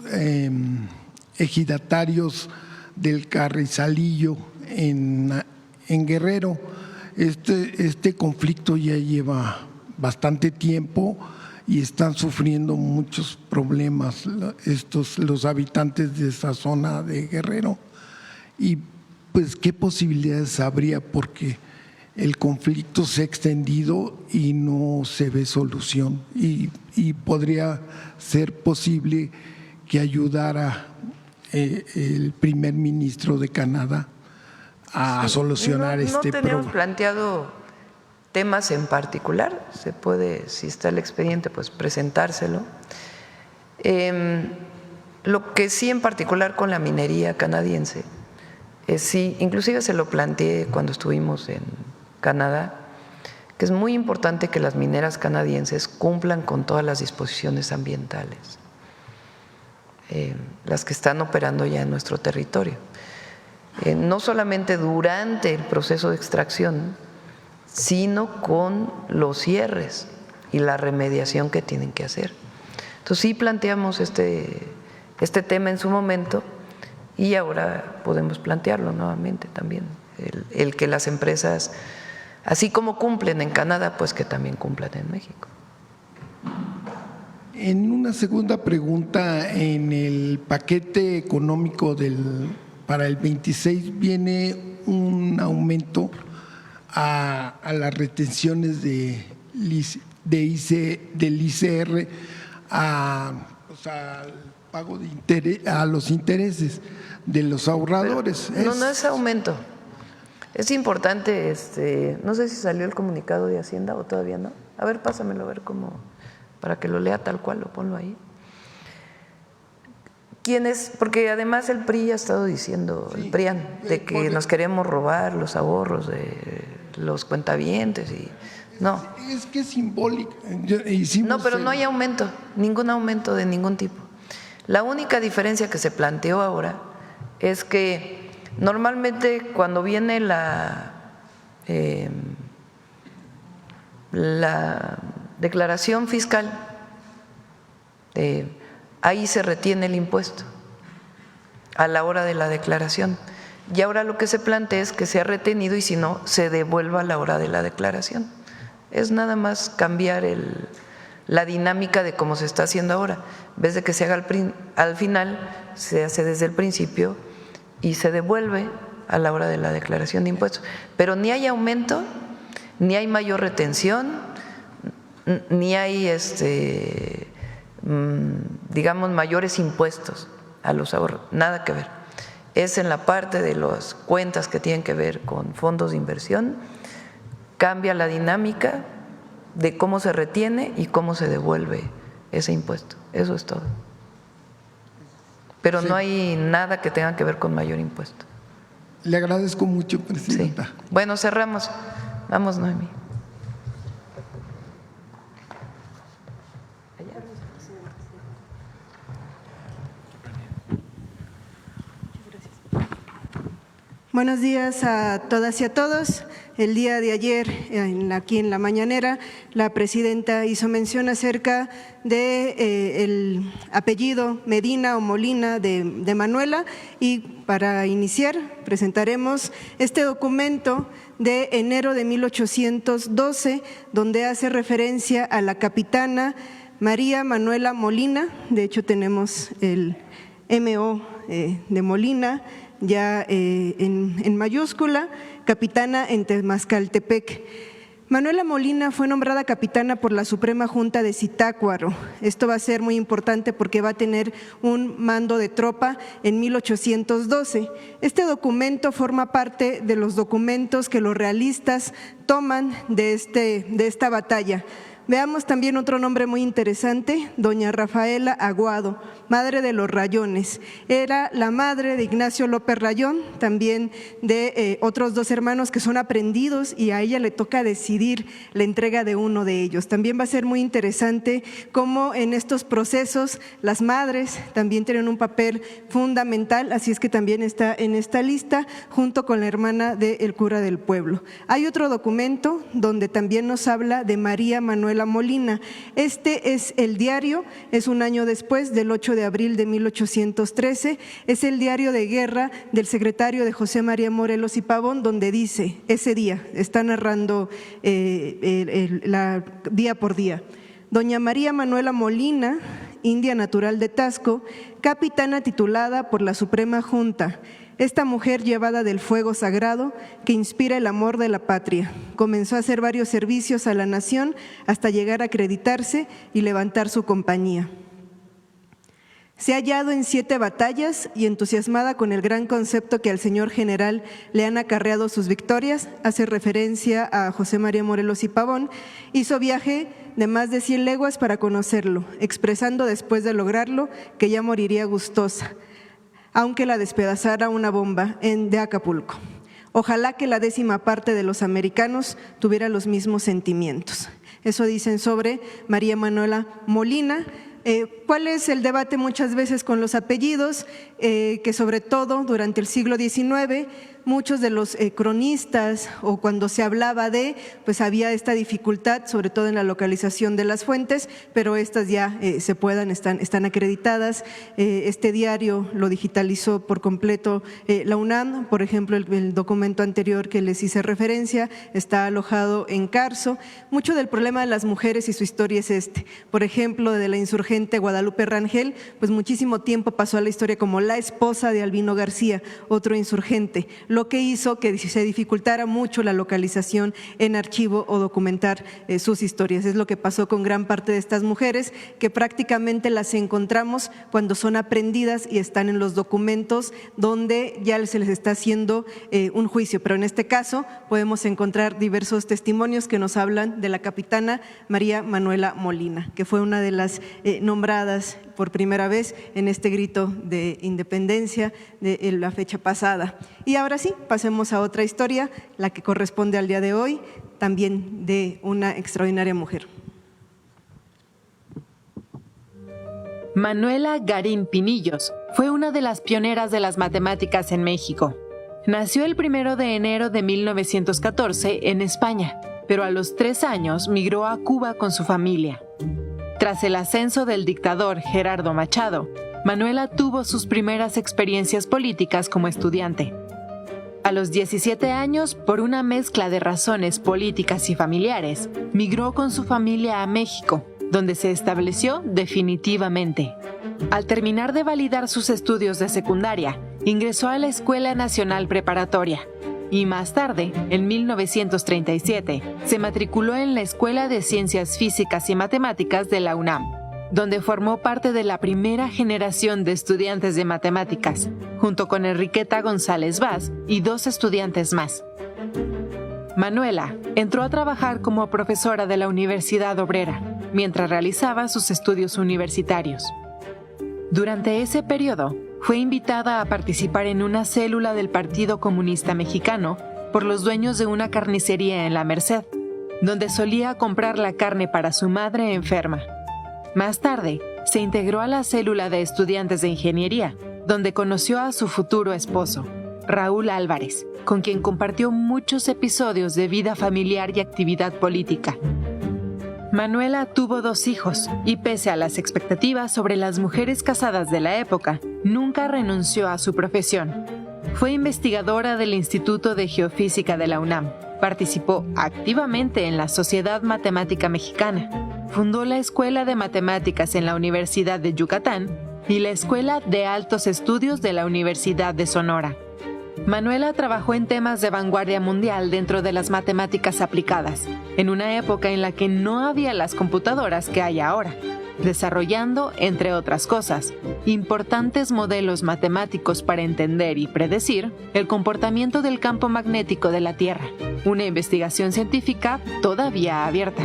ejidatarios del Carrizalillo en Guerrero? Este conflicto ya lleva bastante tiempo y están sufriendo muchos problemas los habitantes de esa zona de Guerrero. Y pues, ¿qué posibilidades habría? Porque el conflicto se ha extendido y no se ve solución. Y podría ser posible que ayudara el primer ministro de Canadá a solucionar este problema. No tenemos planteado temas en particular, se puede, si está el expediente, pues presentárselo. Lo que sí en particular con la minería canadiense, sí, inclusive se lo planteé cuando estuvimos en Canadá, que es muy importante que las mineras canadienses cumplan con todas las disposiciones ambientales, las que están operando ya en nuestro territorio. No solamente durante el proceso de extracción, sino con los cierres y la remediación que tienen que hacer. Entonces sí planteamos este tema en su momento y ahora podemos plantearlo nuevamente también, el que las empresas, así como cumplen en Canadá, pues que también cumplan en México. En una segunda pregunta, en el paquete económico para el 26 viene un aumento a las retenciones del ICR, al pago de interés, a los intereses de los ahorradores. Pero no es aumento. Es importante, no sé si salió el comunicado de Hacienda o todavía no. A ver, pásamelo, a ver cómo, para que lo lea tal cual, lo ponlo ahí. Porque además el PRI ha estado diciendo, el PRIAN, de que nos queremos robar los ahorros de los cuentavientes y no. Es que es simbólico. No, pero no hay aumento, ningún aumento de ningún tipo. La única diferencia que se planteó ahora es que normalmente cuando viene la declaración fiscal, ahí se retiene el impuesto a la hora de la declaración. Y ahora lo que se plantea es que sea retenido y si no, se devuelva a la hora de la declaración. Es nada más cambiar la dinámica de cómo se está haciendo ahora. En vez de que se haga al final, se hace desde el principio y se devuelve a la hora de la declaración de impuestos. Pero ni hay aumento, ni hay mayor retención, ni hay, digamos, mayores impuestos a los ahorros, nada que ver. Es en la parte de las cuentas que tienen que ver con fondos de inversión, cambia la dinámica de cómo se retiene y cómo se devuelve ese impuesto. Eso es todo. Pero no hay nada que tenga que ver con mayor impuesto. Le agradezco mucho, presidenta. Sí. Bueno, cerramos. Vamos, Noemí. Buenos días a todas y a todos. El día de ayer, aquí en la mañanera, la presidenta hizo mención acerca de el apellido Medina o Molina de Manuela, y para iniciar presentaremos este documento de enero de 1812, donde hace referencia a la capitana María Manuela Molina. De hecho, tenemos el MO de Molina ya en mayúscula, capitana en Temazcaltepec. Manuela Molina fue nombrada capitana por la Suprema Junta de Zitácuaro. Esto va a ser muy importante porque va a tener un mando de tropa en 1812. Este documento forma parte de los documentos que los realistas toman de esta batalla. Veamos también otro nombre muy interesante, doña Rafaela Aguado, madre de los Rayones. Era la madre de Ignacio López Rayón, también de otros dos hermanos que son aprendidos, y a ella le toca decidir la entrega de uno de ellos. También va a ser muy interesante cómo en estos procesos las madres también tienen un papel fundamental, así es que también está en esta lista junto con la hermana del cura del pueblo. Hay otro documento donde también nos habla de María Manuela Molina. Este es el diario, es un año después, del 8 de abril de 1813, es el diario de guerra del secretario de José María Morelos y Pavón, donde dice, ese día, está narrando día por día: doña María Manuela Molina, india natural de Tasco, capitana titulada por la Suprema Junta. Esta mujer llevada del fuego sagrado que inspira el amor de la patria, comenzó a hacer varios servicios a la nación hasta llegar a acreditarse y levantar su compañía. Se ha hallado en 7 batallas y entusiasmada con el gran concepto que al señor general le han acarreado sus victorias, hace referencia a José María Morelos y Pavón, hizo viaje de más de 100 leguas para conocerlo, expresando después de lograrlo que ya moriría gustosa, aunque la despedazara una bomba de Acapulco. Ojalá que la 10ª parte de los americanos tuviera los mismos sentimientos. Eso dicen sobre María Manuela Molina. ¿Cuál es el debate muchas veces con los apellidos? Que sobre todo durante el siglo XIX muchos de los cronistas, o cuando se hablaba pues había esta dificultad, sobre todo en la localización de las fuentes, pero estas ya están acreditadas. Este diario lo digitalizó por completo la UNAM. Por ejemplo, el documento anterior que les hice referencia está alojado en Carso. Mucho del problema de las mujeres y su historia es por ejemplo, de la insurgente Guadalupe Rangel, pues muchísimo tiempo pasó a la historia como la esposa de Albino García, otro insurgente, lo que hizo que se dificultara mucho la localización en archivo o documentar sus historias. Es lo que pasó con gran parte de estas mujeres, que prácticamente las encontramos cuando son aprehendidas y están en los documentos donde ya se les está haciendo un juicio. Pero en este caso podemos encontrar diversos testimonios que nos hablan de la capitana María Manuela Molina, que fue una de las nombradas por primera vez en este grito de independencia de la fecha pasada. Y ahora sí, pasemos a otra historia, la que corresponde al día de hoy, también de una extraordinaria mujer. Manuela Garín Pinillos fue una de las pioneras de las matemáticas en México. Nació el 1 de enero de 1914 en España, pero a los 3 años migró a Cuba con su familia. Tras el ascenso del dictador Gerardo Machado, Manuela tuvo sus primeras experiencias políticas como estudiante. A los 17 años, por una mezcla de razones políticas y familiares, migró con su familia a México, donde se estableció definitivamente. Al terminar de validar sus estudios de secundaria, ingresó a la Escuela Nacional Preparatoria y más tarde, en 1937, se matriculó en la Escuela de Ciencias Físicas y Matemáticas de la UNAM, donde formó parte de la primera generación de estudiantes de matemáticas, junto con Enriqueta González Vaz y 2 estudiantes más. Manuela entró a trabajar como profesora de la Universidad Obrera, mientras realizaba sus estudios universitarios. Durante ese periodo, fue invitada a participar en una célula del Partido Comunista Mexicano por los dueños de una carnicería en La Merced, donde solía comprar la carne para su madre enferma. Más tarde, se integró a la célula de estudiantes de ingeniería, donde conoció a su futuro esposo, Raúl Álvarez, con quien compartió muchos episodios de vida familiar y actividad política. Manuela tuvo 2 hijos y, pese a las expectativas sobre las mujeres casadas de la época, nunca renunció a su profesión. Fue investigadora del Instituto de Geofísica de la UNAM. Participó activamente en la Sociedad Matemática Mexicana. Fundó la Escuela de Matemáticas en la Universidad de Yucatán y la Escuela de Altos Estudios de la Universidad de Sonora. Manuela trabajó en temas de vanguardia mundial dentro de las matemáticas aplicadas, en una época en la que no había las computadoras que hay ahora, desarrollando, entre otras cosas, importantes modelos matemáticos para entender y predecir el comportamiento del campo magnético de la Tierra, una investigación científica todavía abierta.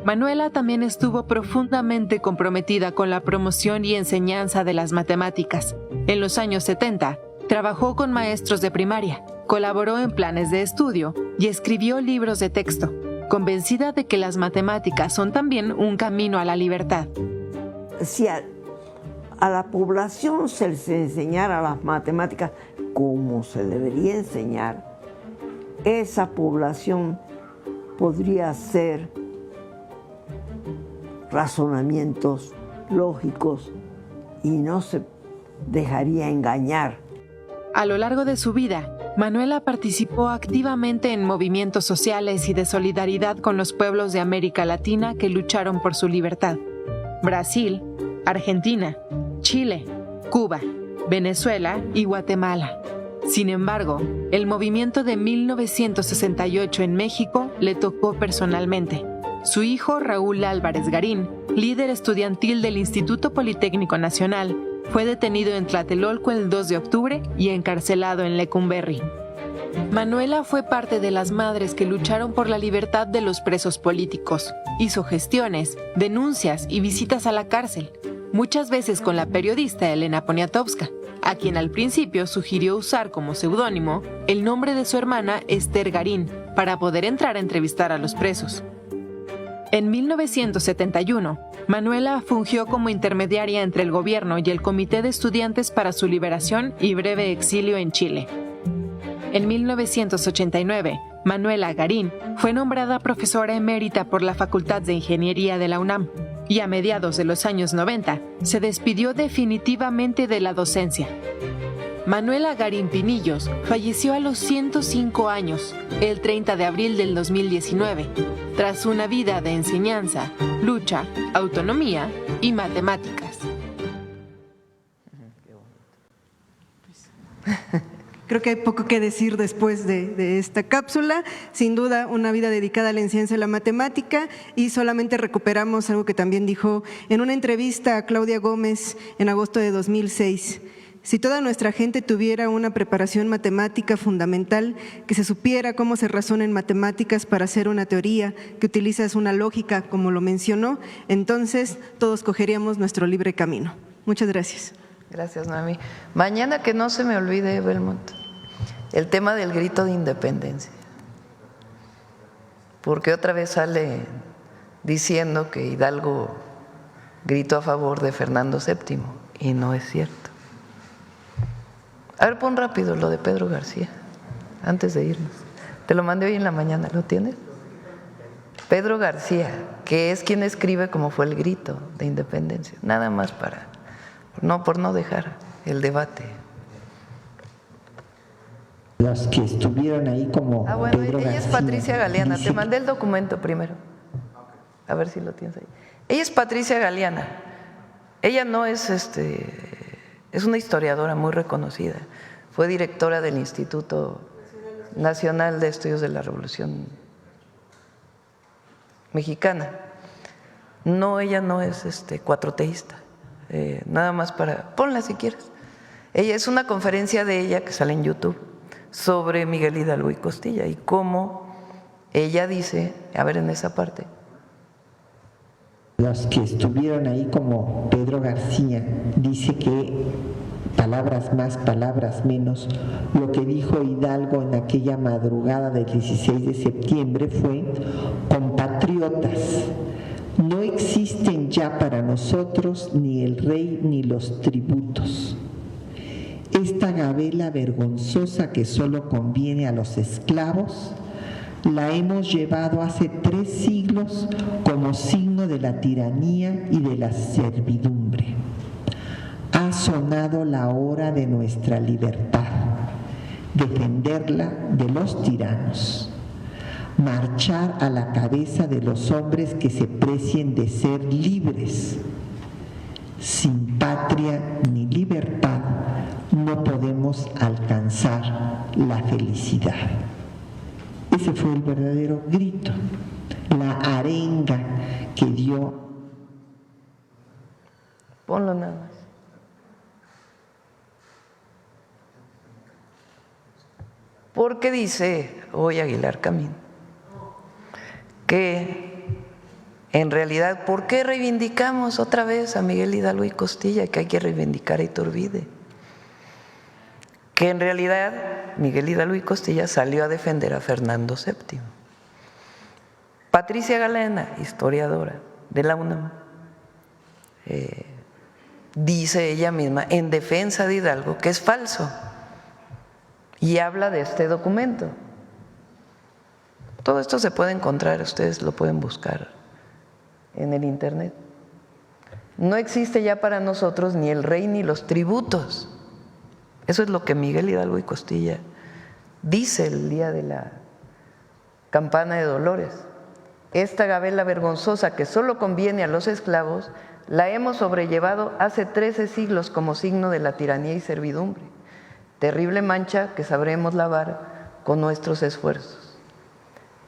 Manuela también estuvo profundamente comprometida con la promoción y enseñanza de las matemáticas. En los años 70, trabajó con maestros de primaria, colaboró en planes de estudio y escribió libros de texto, convencida de que las matemáticas son también un camino a la libertad. Si a la población se les enseñara las matemáticas como se debería enseñar, esa población podría hacer razonamientos lógicos y no se dejaría engañar. A lo largo de su vida, Manuela participó activamente en movimientos sociales y de solidaridad con los pueblos de América Latina que lucharon por su libertad. Brasil, Argentina, Chile, Cuba, Venezuela y Guatemala. Sin embargo, el movimiento de 1968 en México le tocó personalmente. Su hijo Raúl Álvarez Garín, líder estudiantil del Instituto Politécnico Nacional, fue detenido en Tlatelolco el 2 de octubre y encarcelado en Lecumberri. Manuela fue parte de las madres que lucharon por la libertad de los presos políticos. Hizo gestiones, denuncias y visitas a la cárcel, muchas veces con la periodista Elena Poniatowska, a quien al principio sugirió usar como seudónimo el nombre de su hermana Esther Garín para poder entrar a entrevistar a los presos. En 1971, Manuela fungió como intermediaria entre el gobierno y el Comité de Estudiantes para su liberación y breve exilio en Chile. En 1989, Manuela Garín fue nombrada profesora emérita por la Facultad de Ingeniería de la UNAM y a mediados de los años 90 se despidió definitivamente de la docencia. Manuela Garín Pinillos falleció a los 105 años, el 30 de abril del 2019, tras una vida de enseñanza, lucha, autonomía y matemáticas. Creo que hay poco que decir después de esta cápsula. Sin duda, una vida dedicada a la ciencia y la matemática, y solamente recuperamos algo que también dijo en una entrevista a Claudia Gómez en agosto de 2006. Si toda nuestra gente tuviera una preparación matemática fundamental, que se supiera cómo se razona en matemáticas para hacer una teoría, que utilizas una lógica, como lo mencionó, entonces todos cogeríamos nuestro libre camino. Muchas gracias. Gracias, Noemí. Mañana, que no se me olvide, Belmont, el tema del grito de independencia, porque otra vez sale diciendo que Hidalgo gritó a favor de Fernando VII, y no es cierto. A ver, pon rápido lo de Pedro García, antes de irnos. Te lo mandé hoy en la mañana, ¿lo tienes? Pedro García, que es quien escribe cómo fue el grito de independencia, nada más por no dejar el debate. Las que estuvieron ahí como bueno, Pedro ella García, es Patricia Galeana, te mandé el documento primero. A ver si lo tienes ahí. Ella es Patricia Galeana. Ella no es es una historiadora muy reconocida. Fue directora del Instituto Nacional de Estudios de la Revolución Mexicana. No, ella no es cuatroteísta. Nada más ponla si quieres. Ella es una conferencia de ella que sale en YouTube sobre Miguel Hidalgo y Costilla y cómo ella dice, a ver en esa parte. Los que estuvieron ahí, como Pedro García, dice que palabras más, palabras menos, lo que dijo Hidalgo en aquella madrugada del 16 de septiembre fue: compatriotas, no existen ya para nosotros ni el rey ni los tributos. Esta gabela vergonzosa que solo conviene a los esclavos, la hemos llevado hace 3 siglos como signo de la tiranía y de la servidumbre. Ha sonado la hora de nuestra libertad, defenderla de los tiranos, marchar a la cabeza de los hombres que se precien de ser libres. Sin patria ni libertad no podemos alcanzar la felicidad. Ese fue el verdadero grito, la arenga que dio. Ponlo nada más. Porque dice hoy Aguilar Camín que en realidad, ¿por qué reivindicamos otra vez a Miguel Hidalgo y Costilla? Que hay que reivindicar a Iturbide. Que en realidad Miguel Hidalgo y Costilla salió a defender a Fernando VII. Patricia Galeana, historiadora de la UNAM, dice ella misma en defensa de Hidalgo que es falso y habla de este documento. Todo esto se puede encontrar, ustedes lo pueden buscar en el internet. No existe ya para nosotros ni el rey ni los tributos. Eso es lo que Miguel Hidalgo y Costilla dice el día de la campana de Dolores. Esta gabela vergonzosa que solo conviene a los esclavos, la hemos sobrellevado hace 13 siglos como signo de la tiranía y servidumbre. Terrible mancha que sabremos lavar con nuestros esfuerzos.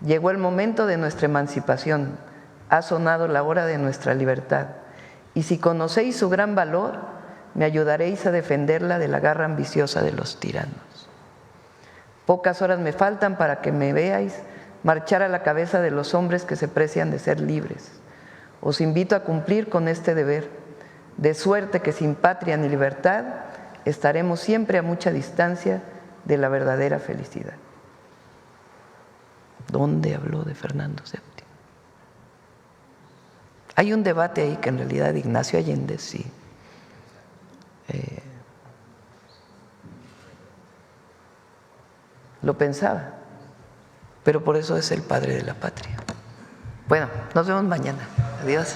Llegó el momento de nuestra emancipación, ha sonado la hora de nuestra libertad, y si conocéis su gran valor, me ayudaréis a defenderla de la garra ambiciosa de los tiranos. Pocas horas me faltan para que me veáis marchar a la cabeza de los hombres que se precian de ser libres. Os invito a cumplir con este deber, de suerte que sin patria ni libertad estaremos siempre a mucha distancia de la verdadera felicidad. ¿Dónde habló de Fernando VII? Hay un debate ahí que en realidad Ignacio Allende sí lo pensaba, pero por eso es el padre de la patria. Bueno, nos vemos mañana. Adiós.